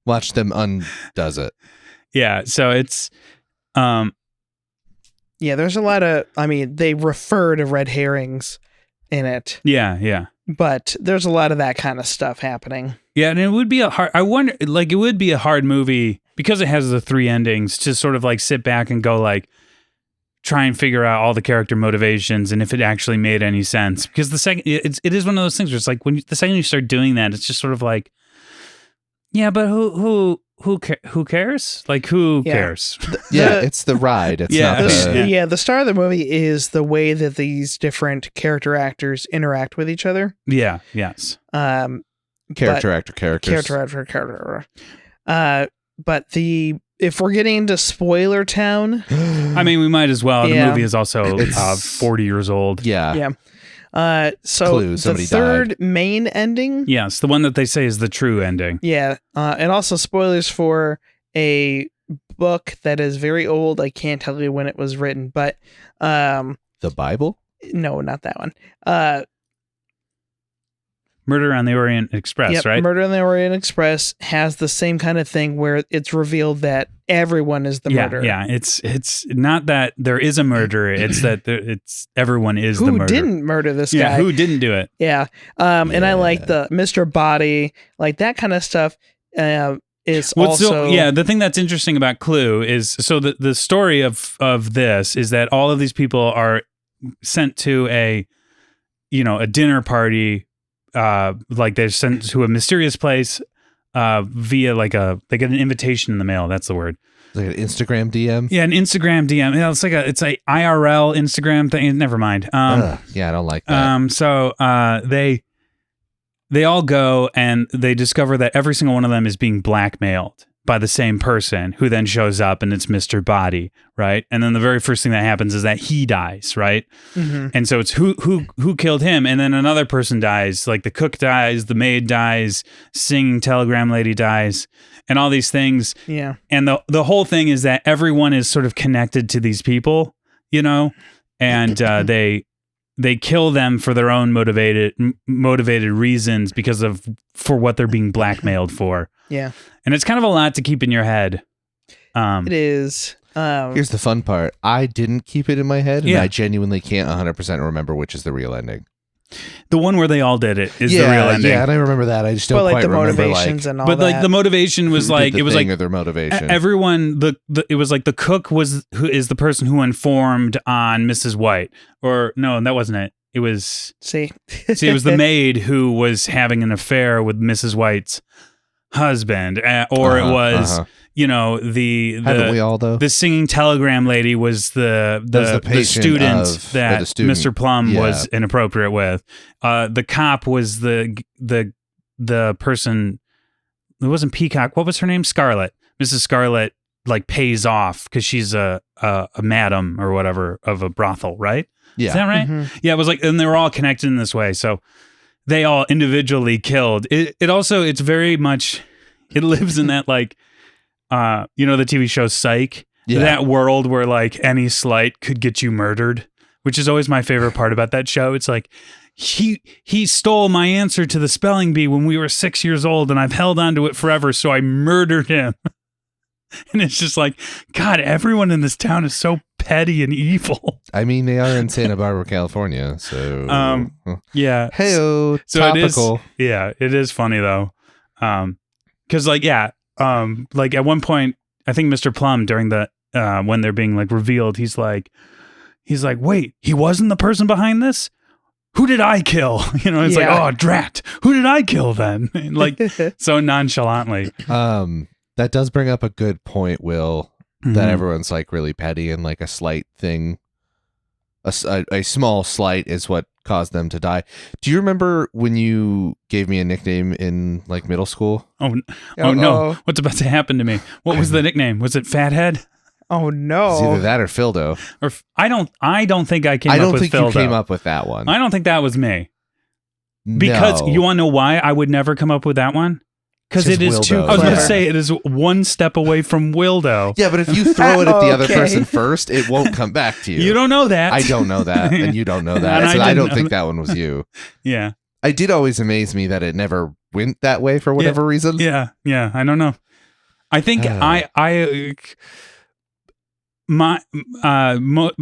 watch them undoes it. Yeah, so it's there's a lot of, I mean, they refer to red herrings in it. Yeah. But there's a lot of that kind of stuff happening. Yeah, and it would be it would be a hard movie because it has the 3 endings to sort of like sit back and go like try and figure out all the character motivations and if it actually made any sense. Because the second it is one of those things where it's like the second you start doing that, it's just sort of like, yeah, but who cares? Like who cares? It's the ride. It's not the star of the movie is the way that these different character actors interact with each other. Yeah. Yes. Characters. But if we're getting into spoiler town, I mean, we might as well. The movie is also 40 years old. Yeah. So Clue, the third main ending. Yes, the one that they say is the true ending. Yeah. And also spoilers for a book that is very old. I can't tell you when it was written, but The Bible? No, not that one. Murder on the Orient Express, right? Murder on the Orient Express has the same kind of thing where it's revealed that everyone is the murderer. Yeah, it's not that there is a murderer; it's that everyone is the murderer. Who didn't murder this guy? Yeah, who didn't do it? Yeah, and I like the Mr. Body, like that kind of stuff. Is also the thing that's interesting about Clue is the story of this is that all of these people are sent to a dinner party. Like they're sent to a mysterious place via they get an invitation in the mail. That's the word. Like an Instagram DM. Yeah, an Instagram DM. Yeah, it's a IRL Instagram thing. Never mind. Yeah, I don't like that. So they all go and they discover that every single one of them is being blackmailed by the same person who then shows up and it's Mr. Body, right? And then the very first thing that happens is that he dies, right? Mm-hmm. And so it's who killed him, and then another person dies, like the cook dies, the maid dies, singing telegram lady dies, and all these things. Yeah. And the whole thing is that everyone is sort of connected to these people, you know, and they kill them for their own motivated reasons for what they're being blackmailed for. Yeah. And it's kind of a lot to keep in your head. It is. Here's the fun part. I didn't keep it in my head, and Yeah. I genuinely can't 100% remember which is the real ending. The one where they all did it is the real ending. Yeah, and I remember that. I just don't But quite the remember motivations and all But that. like the motivation was who like did the it was thing like or their motivation. everyone it was like the cook who is the person who informed on Mrs. White, or no, that wasn't it. It was See, it was the maid who was having an affair with Mrs. White's husband, or it was you know Haven't we all though? the singing telegram lady was the patient student of- that or the student. Mr. Plum Yeah. was inappropriate with. The cop was the person. It wasn't Peacock. What was her name? Scarlett. Mrs. Scarlett like pays off because she's a madam or whatever of a brothel, right? Yeah. Is that right? Mhm. Yeah, it was like, and they were all connected in this way. So they all individually killed. It also, it's very much, it lives in that like, you know, the TV show Psych, Yeah. that world where like any slight could get you murdered, which is always my favorite part about that show. It's like, he stole my answer to the spelling bee when we were 6 years old and I've held on to it forever. So I murdered him. And it's just like, God, everyone in this town is so petty and evil. I mean, they are in Santa Barbara, California, so Yeah. hey-o, So topical. it is funny though. Cause like, yeah. Like at one point, I think Mr. Plum during the, when they're being like revealed, he's like, wait, he wasn't the person behind this? Who did I kill? You know, it's like, Yeah. oh, drat. Who did I kill then? Like so nonchalantly. That does bring up a good point, Will, Mhm. that everyone's like really petty and like a slight thing. A small slight is what caused them to die. Do you remember when you gave me a nickname in like middle school? Oh Uh-oh. no. What's about to happen to me? What was the nickname? Was it Fathead? Oh It's no. either that or Phildo. Or I don't think I came I up don't with think Phildo. you came up with that one. I don't think that was me. Because No. you want to know why I would never come up with that one? Because it is too. Wildo. I was going to Clever. say it is one step away from Wildo. Yeah, but if you throw it at the other Okay. person first, it won't come back to you. You don't know that. I don't know that, and you don't know And that. I So I didn't don't know think that. that one was you. Yeah, I did always amaze me that it never went that way for whatever reason. yeah. I don't know. I think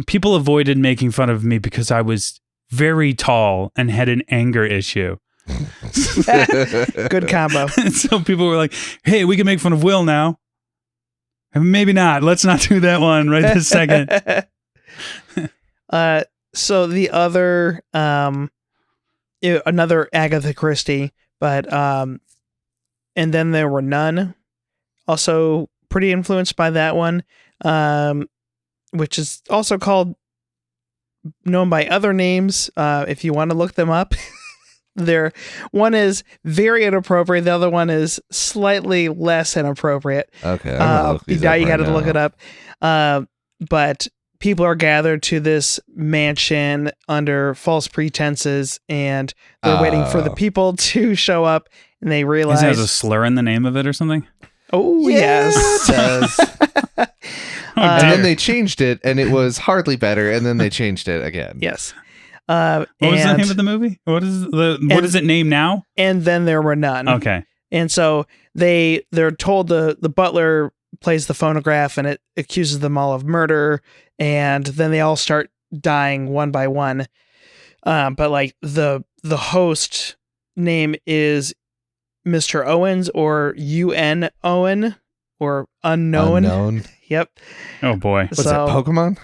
people avoided making fun of me because I was very tall and had an anger issue. Good combo. And so people were like, "Hey, we can make fun of Will now." And maybe not. Let's not do that one right this second. So the other another Agatha Christie, but and then there were none. Also pretty influenced by that one, which is also known by other names. If you want to look them up. One is very inappropriate. The other one is slightly less inappropriate. Okay, I'm gonna look these now up you right got to look now. it up. But people are gathered to this mansion under false pretenses, and they're waiting for the Oh. people to show up, and they Is realize, it has a slur in the name of it or something? oh Yes, yes, it does. Oh, And dear. then they changed it, and it was hardly better. And then they changed it again. yes. What was the name of the movie? What is it named now? And then there were none. Okay. And so they're told the butler plays the phonograph and it accuses them all of murder, and then they all start dying one by one. But like the host name is Mr. Owens or UN Owen or unknown. Unknown. Yep. Oh boy. Was So- it Pokemon?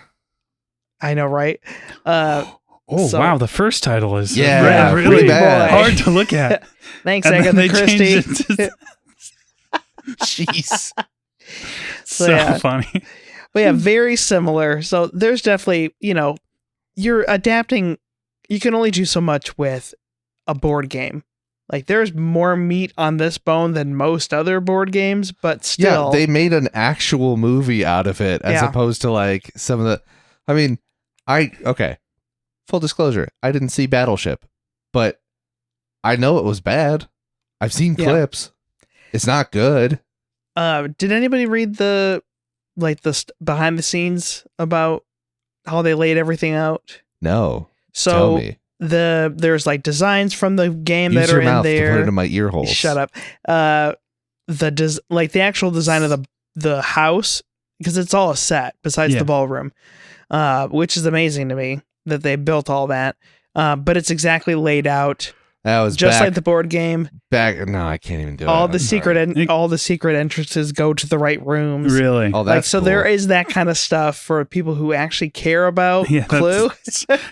I know, right? Oh So- wow, the first title is Yeah, really pretty bad. hard to look at. Thanks, And then Agatha they Christie. changed it to Jeez. so yeah. funny. But yeah, very similar. So there's definitely, you're adapting. You can only do so much with a board game. Like, there's more meat on this bone than most other board games, but still. Yeah, they made an actual movie out of it as opposed to like some of the. I mean, okay. Full disclosure, I didn't see Battleship, but I know it was bad. I've seen clips. It's not good. Did anybody read the behind the scenes about how they laid everything out? No. So Tell me. There's like designs from the game Use that are your mouth in there. to put it in my ear holes. Shut up. The actual design of the house, because it's all a set besides the ballroom, which is amazing to me that they built all that. But it's exactly laid out. That was just like the board game. No, I can't even do all it. All the secret entrances go to the right rooms. Really? Oh, that's so cool. there is that kind of stuff for people who actually care about Clue.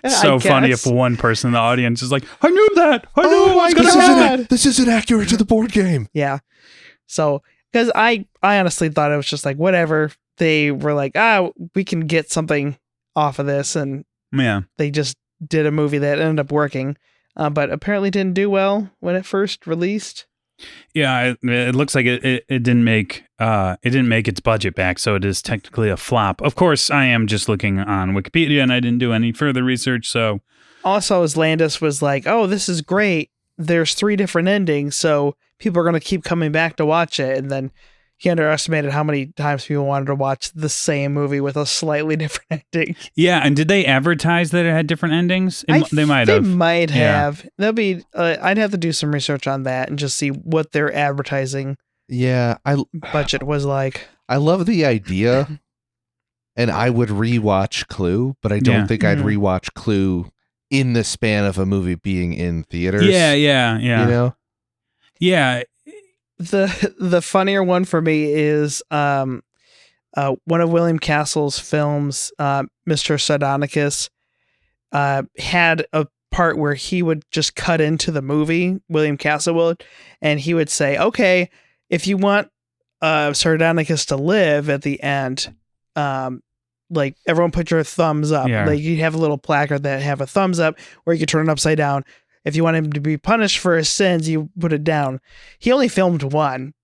So funny if one person in the audience is like, I knew that. I knew it was going to happen. This isn't accurate to the board game. Yeah. So, because I honestly thought it was just like, whatever. They were like, we can get something off of this. And they just did a movie that ended up working. But apparently didn't do well when it first released. Yeah, it looks like it didn't make its budget back, so it is technically a flop. Of course, I am just looking on Wikipedia, and I didn't do any further research. So, also, as Landis was like, "Oh, this is great. There's 3 different endings, so people are going to keep coming back to watch it." And then he underestimated how many times people wanted to watch the same movie with a slightly different ending. Yeah, and did they advertise that it had different endings? They might have. They might have. There'll be. I'd have to do some research on that and just see what their advertising budget was like. I love the idea, and I would rewatch Clue, but I don't think I'd rewatch Clue in the span of a movie being in theaters. Yeah. You know? Yeah. The funnier one for me is one of William Castle's films, Mr. Sardonicus, had a part where he would just cut into the movie, William Castle would, and he would say, okay, if you want Sardonicus to live at the end, like everyone put your thumbs up. Yeah. Like you have a little placard that have a thumbs up, or you could turn it upside down. If you want him to be punished for his sins, you put it down. He only filmed one.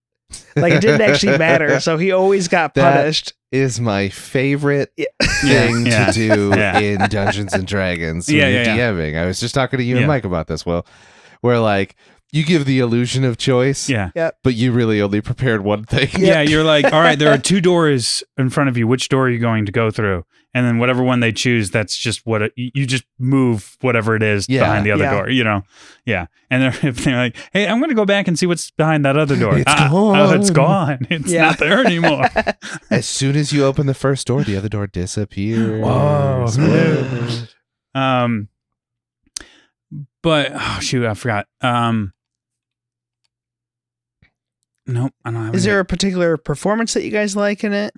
Like it didn't actually matter. So he always got punished. That is my favorite thing to do in Dungeons and Dragons when you're DMing. I was just talking to you and Mike about this, Will, where like you give the illusion of choice, but you really only prepared one thing. Yeah, you're like, all right, there are 2 doors in front of you. Which door are you going to go through? And then whatever one they choose, that's just what you just move whatever it is behind the other door, you know? Yeah. And if they're like, hey, I'm going to go back and see what's behind that other door. It's gone. Oh, it's gone. It's not there anymore. As soon as you open the first door, the other door disappears. Oh, but oh shoot, I forgot. Nope, I don't have. Is there a particular performance that you guys like in it?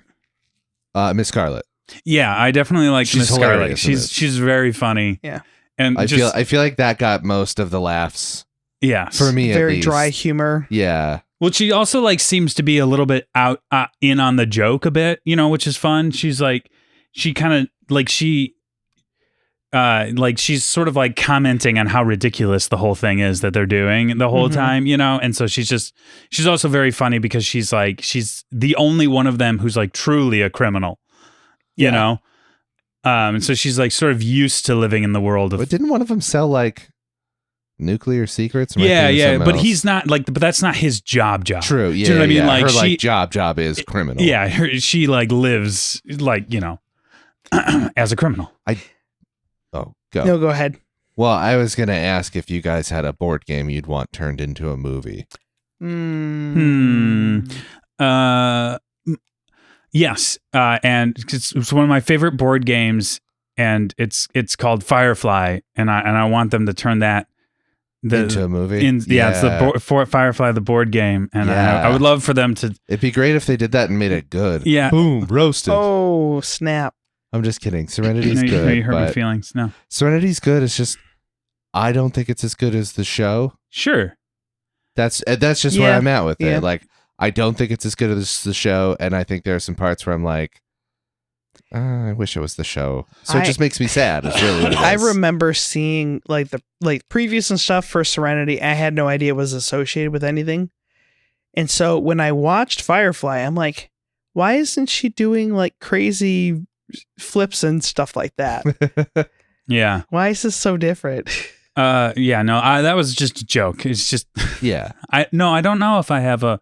Miss Scarlet. Yeah, I definitely like Miss Scarlet. She's very funny. Yeah, and I feel like that got most of the laughs. Yeah, for me, very at least. dry humor. Yeah. Well, she also like seems to be a little bit out in on the joke a bit, you know, which is fun. She's like, she kind of like she's sort of like commenting on how ridiculous the whole thing is that they're doing the whole time, you know? And so she's also very funny because she's the only one of them who's like truly a criminal, you know? And so she's like sort of used to living in the world of. But didn't one of them sell like nuclear secrets? Yeah. But he's not like, but that's not his job. True. Yeah. Do you know what I mean? Like her like job is criminal. Yeah. She like lives like, you know, as a criminal. Oh, go. No, go ahead. Well, I was going to ask if you guys had a board game you'd want turned into a movie. Yes. And it's one of my favorite board games, and it's called Firefly, and I want them to turn that into a movie. It's the Firefly, the board game, and I would love for them to. It'd be great if they did that and made it good. Yeah. Boom, roasted. Oh, snap. I'm just kidding. Serenity's good. You hurt my feelings. No. Serenity's good. It's just I don't think it's as good as the show. Sure. That's just where I'm at with it. Like I don't think it's as good as the show, and I think there are some parts where I'm like, I wish it was the show. So it just makes me sad. It's really what it I is. remember seeing like the previews and stuff for Serenity. I had no idea it was associated with anything. And so when I watched Firefly, I'm like, why isn't she doing like crazy flips and stuff like that? Yeah. Why is this so different? Yeah, no, that was just a joke. It's just, Yeah. I don't know if I have a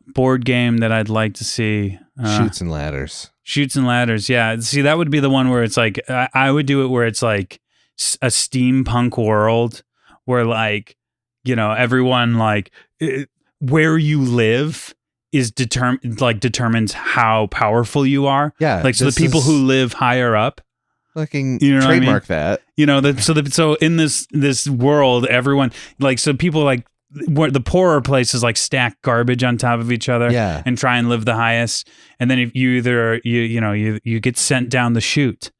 board game that I'd like to see. Shoots and Ladders. Shoots and Ladders. Yeah. See, that would be the one where it's like, I would do it where it's like a steampunk world where like, everyone like where you live is determines how powerful you are. Yeah. Like, so the people who live higher up, fucking what trademark I mean? that. So in this world, everyone like, so people like where the poorer places like stack garbage on top of each other Yeah. and try and live the highest. And then if you either you get sent down the chute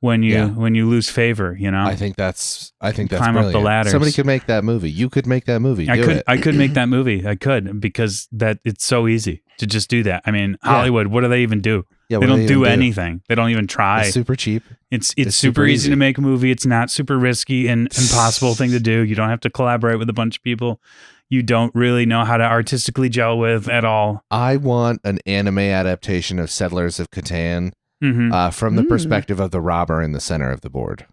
when you lose favor, I think that's climb brilliant. up the ladders. Somebody could make that movie. You could make that movie. I could make that movie. I could, because it's so easy to just do that. I mean, Hollywood, what do they even do? Yeah, they don't do anything. They don't even try. It's super cheap. It's super easy to make a movie. It's not super risky and impossible thing to do. You don't have to collaborate with a bunch of people you don't really know how to artistically gel with at all. I want an anime adaptation of Settlers of Catan from the Mm. perspective of the robber in the center of the board.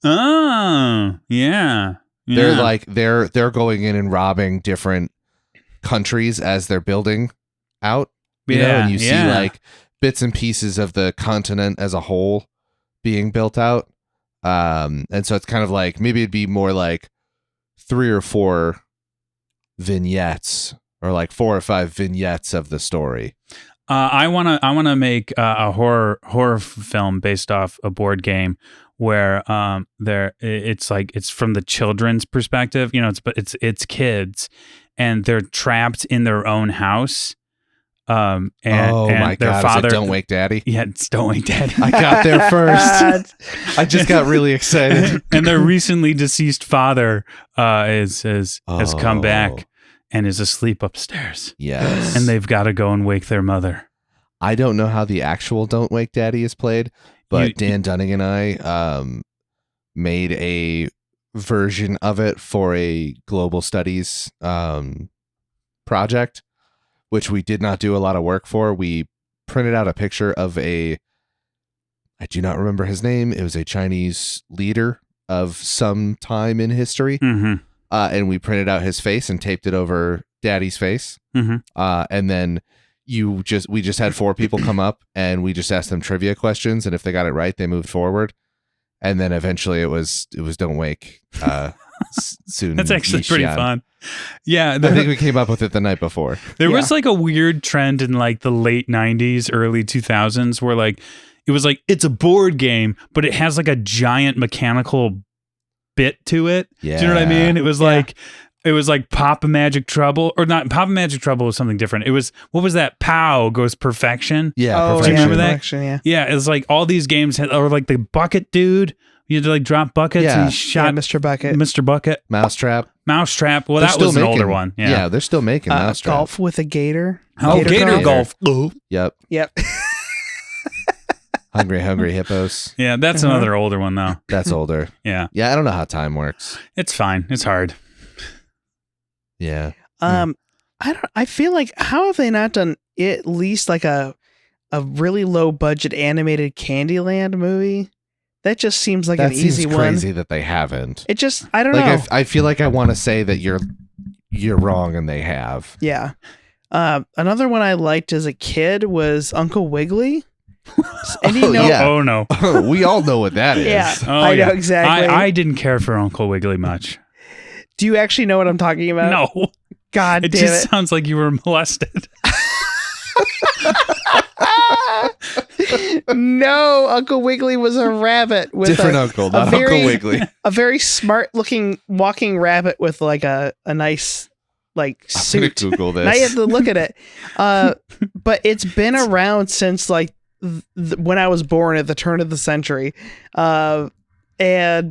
Oh, yeah. They're like they're going in and robbing different countries as they're building out. You know, and you see like bits and pieces of the continent as a whole being built out. And so it's kind of like, maybe it'd be more like 3 or 4 vignettes, or like 4 or 5 vignettes of the story. I wanna make a horror film based off a board game where it's from the children's perspective. It's kids and they're trapped in their own house. And my their God, father, is it Don't Wake Daddy? Yeah, it's Don't Wake Daddy. I got there first. I just got really excited. And their recently deceased father has come back and is asleep upstairs. Yes. And they've got to go and wake their mother. I don't know how the actual Don't Wake Daddy is played, but Dan Dunning and I made a version of it for a global studies project, which we did not do a lot of work for. We printed out a picture of I do not remember his name. It was a Chinese leader of some time in history. Mm-hmm. And we printed out his face and taped it over Daddy's face. Mm-hmm. And then we just had 4 people come up and we just asked them trivia questions. And if they got it right, they moved forward. And then eventually it was Don't Wake. Soon. That's actually pretty fun. Yeah. I think we came up with it the night before. There was like a weird trend in like the late 90s, early 2000s where like it was like it's a board game, but it has like a giant mechanical bit to it. Yeah. Do you know what I mean? It was like Papa Magic Trouble, or not. Papa Magic Trouble was something different. It was, what was that? POW goes Perfection. Yeah. Oh, Do you remember that? Perfection, yeah. Yeah. It was like all these games had, or like the Bucket Dude. You had to like drop buckets Yeah. and he shot Mr. Bucket. Mr. Bucket. Mousetrap. Mousetrap. Well, They're that still was an making- older one. Yeah. They're still making Mousetrap. Golf with a gator. Oh, Gator golf. Golf. Yep. Yep. Hungry Hippos. Yeah, that's another older one though. That's older. Yeah. Yeah, I don't know how time works. It's fine. It's hard. Yeah. I feel like, how have they not done at least like a really low budget animated Candyland movie? That just seems like That an easy seems one. crazy that they haven't. It just, I don't Like know. I feel like I want to say that you're wrong, and they have. Yeah. Another one I liked as a kid was Uncle Wiggly. And Oh, yeah. Oh no. We all know what that is. Yeah, Oh, I yeah. know exactly. I didn't care for Uncle Wiggly much. Do you actually know what I'm talking about? No. God It damn just it. sounds like you were molested. No, Uncle Wiggly was a rabbit with Different uncle, not very- Uncle Wiggly. a very smart looking walking rabbit with like a nice like I'm suit. gonna Google Now you have this. to look at it. But it's been around since like when I was born at the turn of the century. And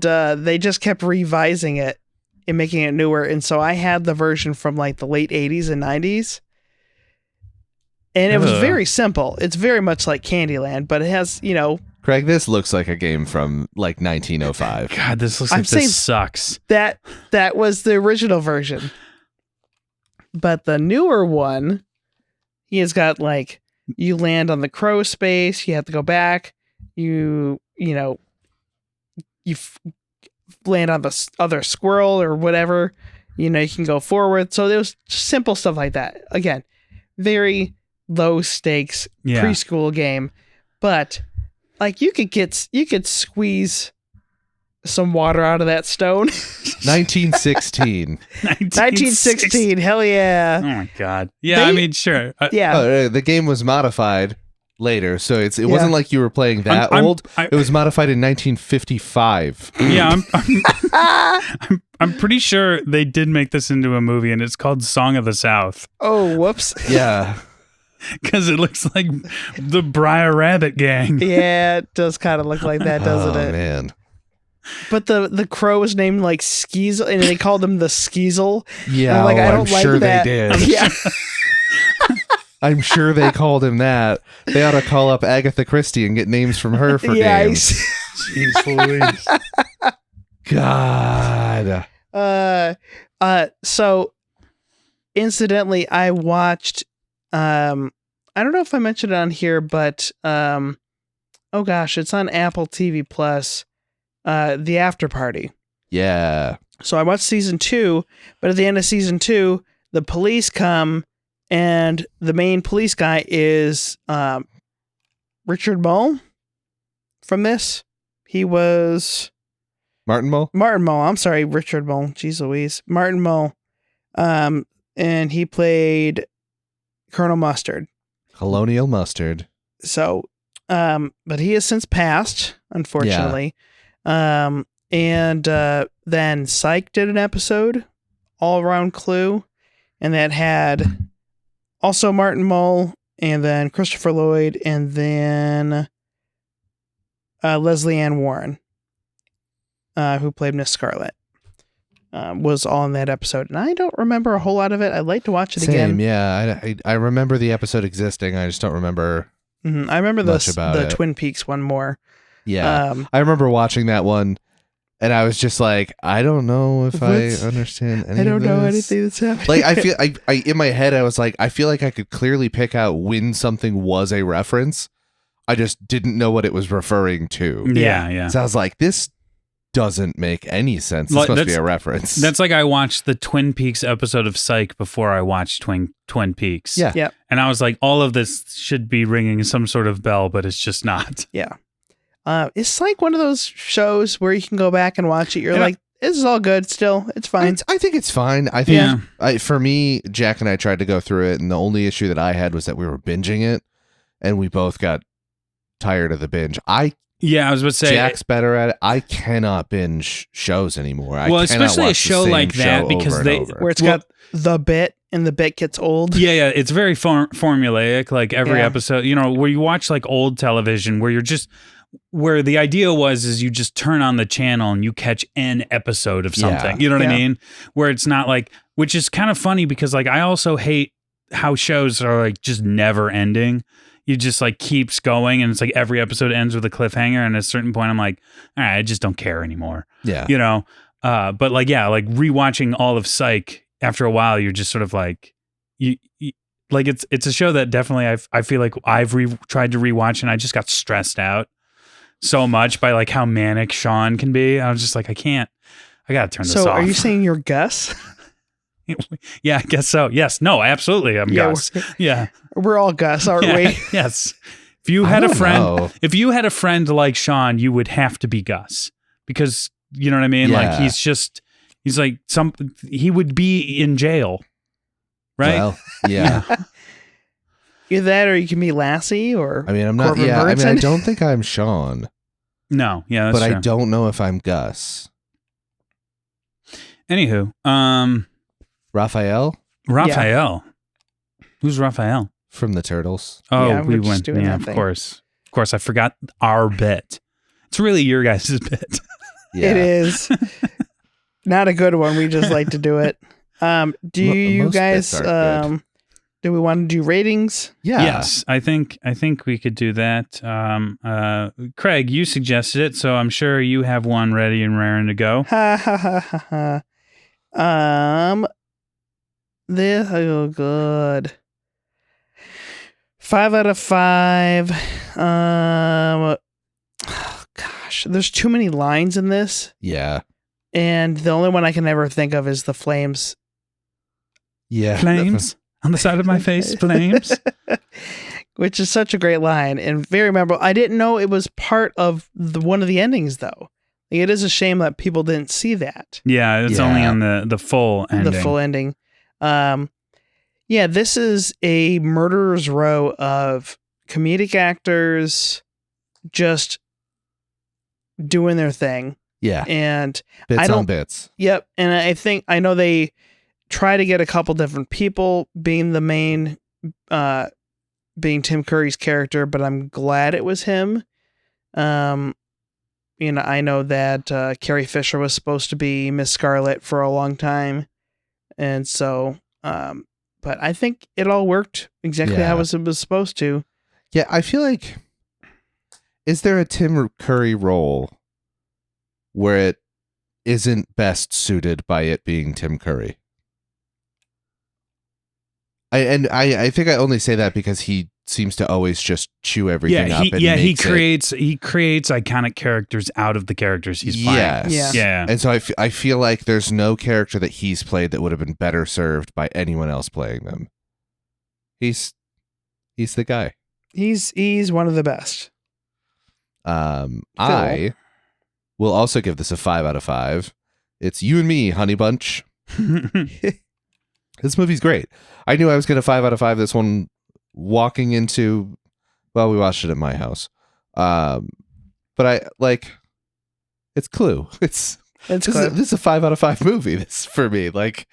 they just kept revising it and making it newer. And so I had the version from like the late 80s and 90s. And it was Ugh. very simple. It's very much like Candyland, but it has, Craig, this looks like a game from like 1905. God, this looks I'm like saying- this sucks. that was the original version. But the newer one, he has got like, you land on the crow space, you have to go back, you land on the other squirrel or whatever, you can go forward. So there was simple stuff like that. Again, very low stakes preschool game, but like you could squeeze some water out of that stone. 1916. 1916, hell yeah. Oh my God. Yeah, I mean, sure. Yeah. The game was modified later, so it wasn't like you were playing that old. It was modified in 1955. Yeah, I'm pretty sure they did make this into a movie, and it's called Song of the South. Oh, whoops. Yeah. Because it looks like the Briar Rabbit Gang. Yeah, it does kind of look like that, doesn't it? Oh, man. But the crow was named like Skeezel, and they called him the Skeezel. Yeah, I'm like, I don't I'm like sure that. they did. Yeah. I'm sure they called him that. They ought to call up Agatha Christie and get names from her for games. Jeez Louise. God. So incidentally, I watched I don't know if I mentioned it on here, but oh gosh, it's on Apple TV Plus, The After Party. Yeah. So I watched season 2, but at the end of season 2, the police come, and the main police guy is Richard Mole from this. He was Martin Mull? Martin Mull. I'm sorry, Richard Mole. Jeez Louise. Martin Mull. And he played Colonel Mustard. Colonial Mustard. So, but he has since passed, unfortunately. And then Psych did an episode, All Around Clue, and that had also Martin Mull, and then Christopher Lloyd, and then Leslie Ann Warren, who played Miss Scarlet, was all in that episode. And I don't remember a whole lot of it. I'd like to watch it again. Yeah. I remember the episode existing. I just don't remember. Mm-hmm. I remember much about the it. Twin Peaks one more. Yeah. I remember watching that one, and I was just like, I don't know if I understand any I don't of know this. anything that's happening. Like, I feel I in my head I was like, I feel like I could clearly pick out when something was a reference. I just didn't know what it was referring to. Yeah. So I was like, this doesn't make any sense. This Like, must be that's- a reference. That's like I watched the Twin Peaks episode of Psych before I watched Twin Peaks. Yeah. Yep. And I was like, all of this should be ringing some sort of bell, but it's just not. Yeah. It's like one of those shows where you can go back and watch it. You're And like, this is all good still. It's fine. I think it's fine. I think Yeah. for me, Jack and I tried to go through it, and the only issue that I had was that we were binging it, and we both got tired of the binge. Yeah, I was about to say. Jack's better at it. I cannot binge shows anymore. I Well, cannot especially a watch the show same like that, show because over and they- over. Where it's Well- got the bit and the bit gets old. Yeah, it's very formulaic. Like every Yeah. episode, where you watch like old television, where the idea is you just turn on the channel and you catch an episode of something. Yeah. You know what I Yeah. mean? Where it's not like, which is kind of funny because like I also hate how shows are like just never ending. You just like keeps going, and it's like every episode ends with a cliffhanger, and at a certain point I'm like, all right, I just don't care anymore. Yeah. But like, yeah, like rewatching all of Psych after a while, you're just sort of like, you like it's a show that definitely I feel like I've tried to rewatch, and I just got stressed out so much by like how manic Sean can be. I was just like, I gotta turn this So off. are you saying you're Gus? Yeah, I guess so. Yes. No, absolutely. I'm Yeah, Gus. Yeah. We're all Gus, aren't Yeah, we? yes. If you I had a don't friend, know. if you had a friend like Sean, you would have to be Gus, because you know what I mean? Like Yeah. he's like he would be in jail. Right? Well, yeah. Either that or you can be Lassie or I mean, I'm not. Corbin Yeah. I mean, I Burnson. don't think I'm Sean, No. Yeah, that's but true. I don't know if I'm Gus. Anywho, Raphael Raphael. Who's Raphael? from the Turtles. Oh, Yeah, we we're just went. doing Yeah, that of thing. course. Of course, I forgot our bit. It's really your guys' bit. Yeah. It is not a good one. We just like to do it. Do Mo- you most guys bits aren't good. Do we want to do ratings? Yeah. Yes, I think we could do that. Craig, you suggested it, so I'm sure you have one ready and raring to go. Ha ha ha ha ha. This good. 5 out of 5. Oh, gosh, there's too many lines in this, Yeah. and the only one I can ever think of is the flames. Yeah. Flames on the side of my face, flames. Which is such a great line and very memorable. I didn't know it was part of one of the endings, though. Like, it is a shame that people didn't see that. Yeah, it's only on the full ending. The full ending. Yeah, this is a murderer's row of comedic actors just doing their thing. Yeah. And Bits on bits. Yep. And I know they try to get a couple different people being the main, being Tim Curry's character, but I'm glad it was him. You know, I know that Carrie Fisher was supposed to be Miss Scarlet for a long time. And so, but I think it all worked exactly how it was supposed to. Yeah, I feel like, is there a Tim Curry role where it isn't best suited by it being Tim Curry? I think I only say that because he seems to always just chew everything up. He creates iconic characters out of the characters he's playing. Yes. Yeah. And so I feel like there's no character that he's played that would have been better served by anyone else playing them. He's the guy. He's one of the best. I will also give this a 5 out of 5. It's You and Me, Honey Bunch. This movie's great. I knew I was going to 5 out of 5 this one walking into, well, we watched it at my house. But it's Clue. This is a 5 out of 5 movie. This for me. Like,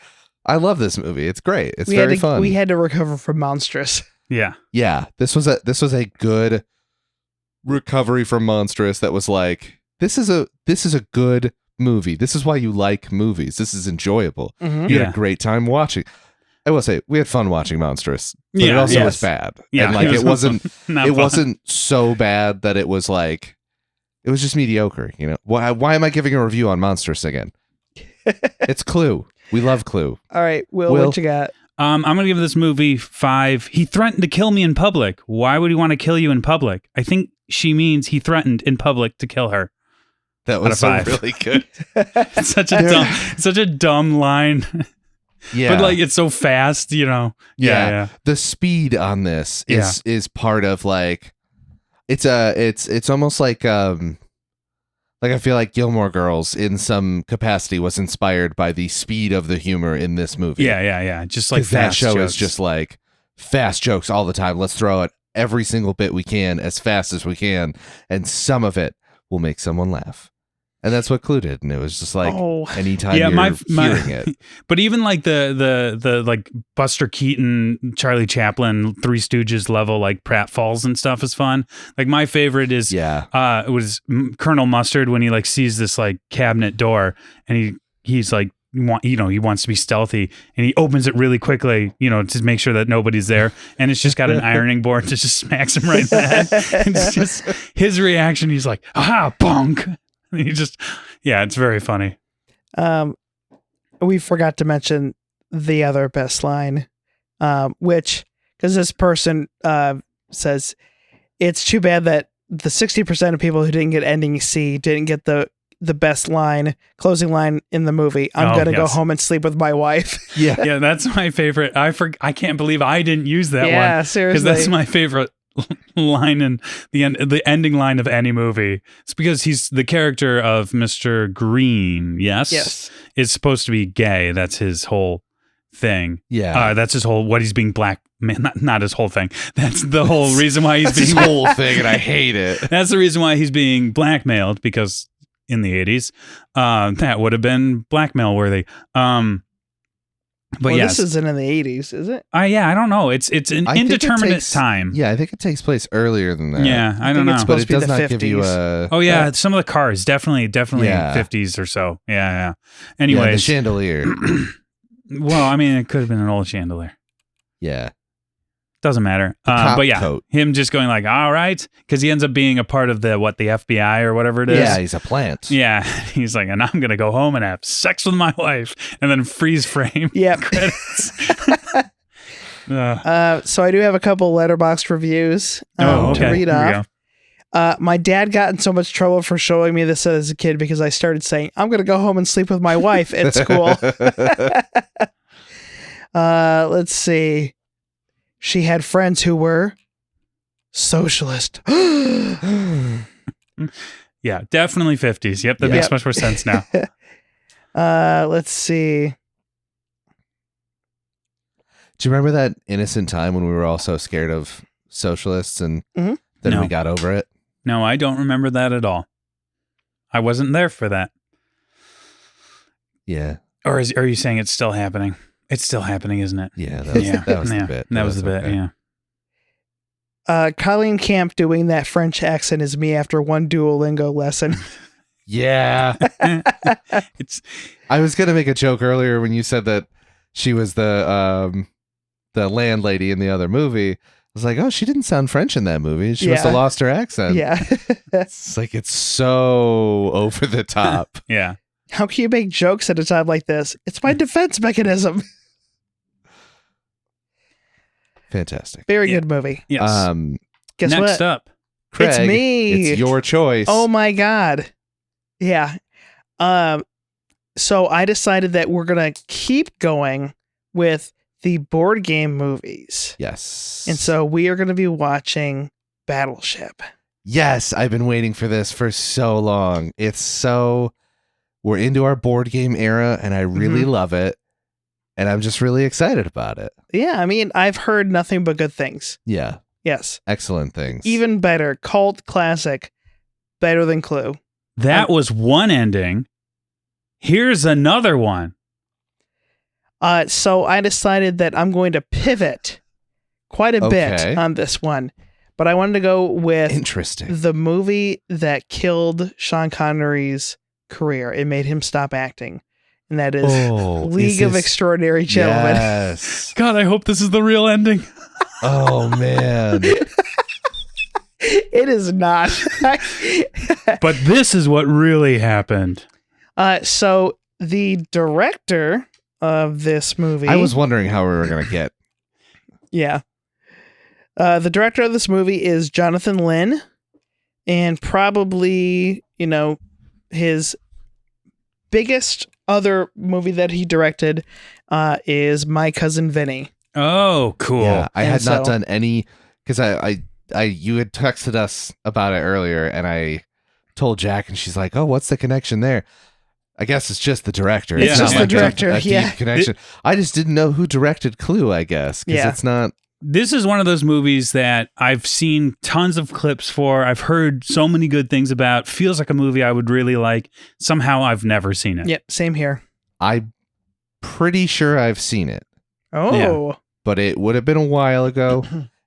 I love this movie. It's great. It's very fun. We had to recover from Monstrous. Yeah. Yeah. This was a good recovery from Monstrous that was like, this is a good movie. This is why you like movies. This is enjoyable. Mm-hmm. You had a great time watching. I will say we had fun watching Monstrous, but it also was bad. Yeah, and like it wasn't fun. so bad that it was like, it was just mediocre. You know, why am I giving a review on Monstrous again? It's Clue. We love Clue. All right, Will, what you got? I'm gonna give this movie 5. He threatened to kill me in public. Why would he want to kill you in public? I think she means he threatened in public to kill her. That was really good. It's such a dumb line. Yeah, but like it's so fast, you know. Yeah. The speed on this is part of like, it's almost like I feel like Gilmore Girls in some capacity was inspired by the speed of the humor in this movie. Yeah. Just like that show jokes. is just like fast jokes all the time. Let's throw it every single bit we can as fast as we can, and some of it will make someone laugh. And that's what Clue did, and it was just like anytime you're hearing it. But even like the like Buster Keaton, Charlie Chaplin, Three Stooges level like pratfalls and stuff is fun. Like my favorite is it was Colonel Mustard when he like sees this like cabinet door and he's like he wants to be stealthy and he opens it really quickly, to make sure that nobody's there, and it's just got an ironing board that just smacks him right in the head. It's just his reaction. He's like, "Aha, bonk." It's very funny. We forgot to mention the other best line, which, because this person says, it's too bad that the 60% of people who didn't get ending C didn't get the best closing line in the movie. I'm going to go home and sleep with my wife. Yeah, that's my favorite. I can't believe I didn't use that one. Yeah, seriously. Because that's my favorite line in the ending line of any movie. It's because he's the character of Mr. Green. Yes, is supposed to be gay. That's his whole thing. Yeah, that's his whole what he's being black. Man, not his whole thing. That's the whole reason why he's being his whole thing, and I hate it. That's the reason why he's being blackmailed, because in the 80s, that would have been blackmail worthy. But this isn't in the 80s, is it? Yeah, I don't know. It's an indeterminate time. Yeah, I think it takes place earlier than that. Yeah, I don't know. But it does not give you a... Oh, yeah, some of the cars, definitely 50s or so. Yeah. Anyways. The chandelier. Well, I mean, it could have been an old chandelier. Yeah. Doesn't matter. cop But yeah, coat. him just going like, all right, because he ends up being a part of the FBI or whatever it is. Yeah, he's a plant. Yeah, he's like, and I'm gonna go home and have sex with my wife, and then freeze frame. Yep. Credits. So I do have a couple Letterboxd reviews okay. to read Here we off. My dad got in so much trouble for showing me this as a kid because I started saying, I'm going to go home and sleep with my wife at school. Let's see. She had friends who were socialist. Yeah, definitely 50s. Yep, that makes much more sense now. Let's see. Do you remember that innocent time when we were all so scared of socialists and then No. we got over it? No, I don't remember that at all. I wasn't there for that. Yeah. Or are you saying it's still happening? It's still happening, isn't it? Yeah, that was the bit. That was the bit, okay. yeah. Colleen Camp doing that French accent is me after one Duolingo lesson. Yeah. I was going to make a joke earlier when you said that she was the landlady in the other movie. I was like, oh, she didn't sound French in that movie. She must have lost her accent. Yeah. It's like, it's so over the top. Yeah. How can you make jokes at a time like this? It's my defense mechanism. Fantastic. Very good movie. Yes. Guess Next what? up. Craig, It's me. It's your choice. Oh my God. Yeah. So I decided that we're going to keep going with the board game movies. Yes. And so we are going to be watching Battleship. Yes, I've been waiting for this for so long. We're into our board game era and I really love it. And I'm just really excited about it. Yeah, I mean, I've heard nothing but good things. Yeah. Yes. Excellent things. Even better. Cult classic. Better than Clue. That was one ending. Here's another one. So I decided that I'm going to pivot quite a bit on this one. But I wanted to go with interesting. The movie that killed Sean Connery's career. It made him stop acting. And that is League of Extraordinary Gentlemen. Yes. God, I hope this is the real ending. Oh, man. It is not. But this is what really happened. So the director of this movie. I was wondering how we were going to get. Yeah. The director of this movie is Jonathan Lynn. And probably, his biggest other movie that he directed is My Cousin Vinny. Oh, cool. Yeah, I And had not so- done any because you had texted us about it earlier, and I told Jack, and she's like, "Oh, what's the connection there?" I guess it's just the director. It's just not the like director, a deep yeah. connection. I just didn't know who directed Clue. I guess because Yeah. it's not. This is one of those movies that I've seen tons of clips for. I've heard so many good things about. Feels like a movie I would really like. Somehow I've never seen it. Yep, same here. I'm pretty sure I've seen it, Oh. but it would have been a while ago.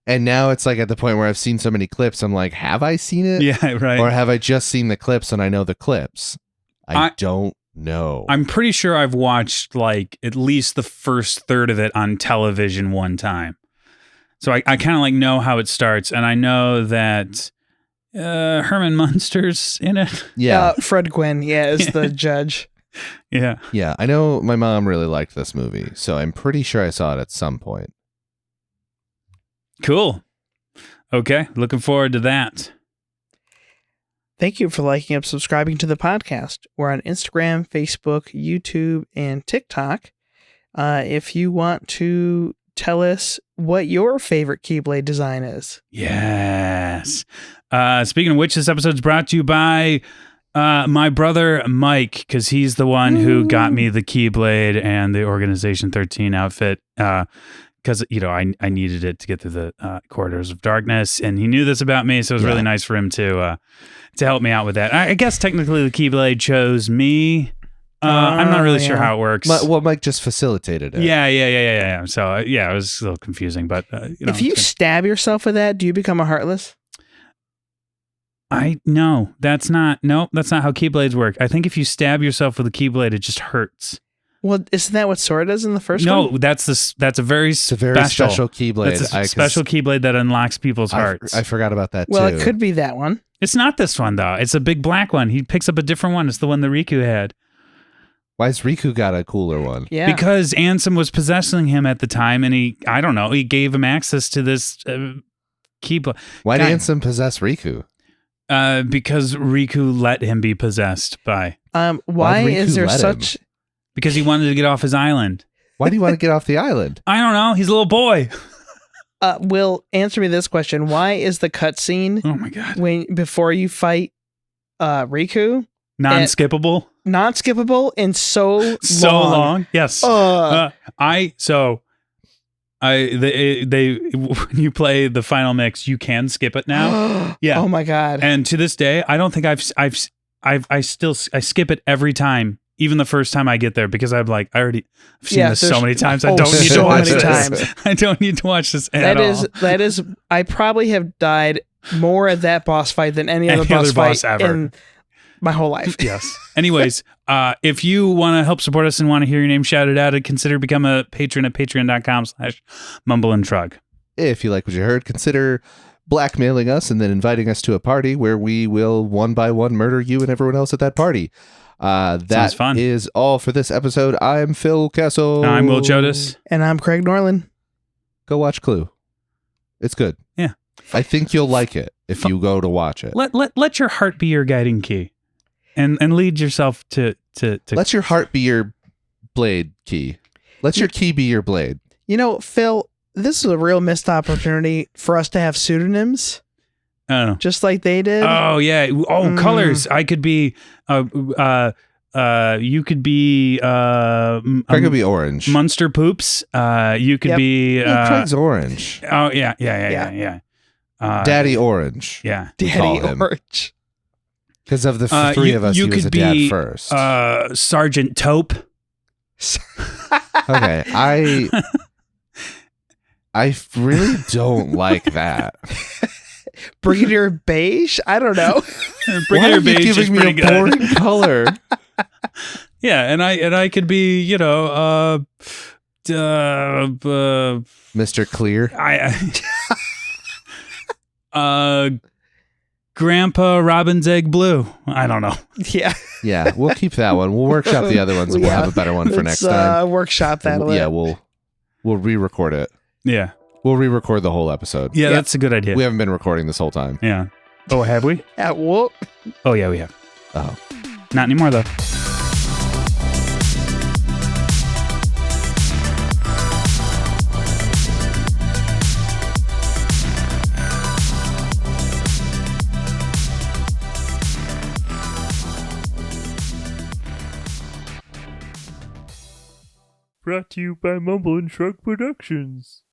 And now it's like at the point where I've seen so many clips, I'm like, have I seen it? Yeah, right. Or have I just seen the clips and I know the clips? I don't know. I'm pretty sure I've watched like at least the first third of it on television one time. So I kind of like know how it starts. And I know that Herman Munster's in it. Yeah. Fred Gwynn, is the judge. Yeah. Yeah. I know my mom really liked this movie, so I'm pretty sure I saw it at some point. Cool. Okay. Looking forward to that. Thank you for liking and subscribing to the podcast. We're on Instagram, Facebook, YouTube, and TikTok. If you want to tell us what your favorite Keyblade design is. Yes. Speaking of which, this episode's brought to you by my brother Mike, because he's the one who got me the Keyblade and the Organization 13 outfit. Because I needed it to get through the corridors of darkness, and he knew this about me, so it was really nice for him to help me out with that. I guess technically the Keyblade chose me. I'm not really sure how it works. Mike just facilitated it. Yeah. So it was a little confusing, but If you stab yourself with that, do you become a Heartless? that's not how Keyblades work. I think if you stab yourself with a Keyblade, it just hurts. Well, isn't that what Sora does in the first No, one? that's a very It's a very special Keyblade. That's a special Keyblade that unlocks people's hearts. I forgot about that Well, too. it could be that one. It's not this one though. It's a big black one. He picks up a different one. It's the one that Riku had. Why's Riku got a cooler one? Yeah. Because Ansem was possessing him at the time, and he gave him access to this Keyblade. Why did Ansem possess Riku? Because Riku let him be possessed by. Why Why'd Riku is there let such... Because he wanted to get off his island. Why do you want to get off the island? I don't know. He's a little boy. Will, answer me this question. Why is the cutscene Oh my god. before you fight Riku Non-skippable. non-skippable and so long? Yes. When you play the final mix, you can skip it now. Yeah. Oh my god. And to this day, I don't think I skip it every time, even the first time I get there, because I've seen this so many times. I don't need to watch this. I don't need to watch this at all. That is. I probably have died more at that boss fight than any other boss fight ever in my whole life. Yes. Anyways, if you want to help support us and want to hear your name shouted out, consider become a patron at patreon.com/mumbleandtrug. If you like what you heard, consider blackmailing us and then inviting us to a party where we will one by one murder you and everyone else at that party. That fun. is all for this episode. I'm Phil Castle. I'm Will Jodas. And I'm Craig Norland. Go watch Clue. It's good. Yeah. I think you'll like it if you go to watch it. Let your heart be your guiding key, and lead yourself to. Let your heart be your blade key. Let your key be your blade. You know, Phil, this is a real missed opportunity for us to have pseudonyms, just like they did. Oh yeah. Oh, colors. I could be. You could be. Craig could be orange. Munster Poops. You could be. Craig's orange. Oh yeah. Daddy Orange. Yeah. Daddy Orange. Because of the three of us, he was a dad first. Sergeant Taupe. Okay, I really don't like that. Brigadier Beige? I don't know. Brigadier Beige is pretty good. Boring color. Yeah, and I could be, Mr. Clear. Grandpa Robin's Egg Blue. I don't know. Yeah. Yeah, we'll keep that one. We'll workshop the other ones and we'll have a better one for next time. Workshop that a little. Yeah, we'll re-record it. Yeah. We'll re-record the whole episode. Yeah, that's a good idea. We haven't been recording this whole time. Yeah. Oh, have we? Well. Oh, yeah, we have. Oh. Not anymore, though. Brought to you by Mumble and Shrug Productions.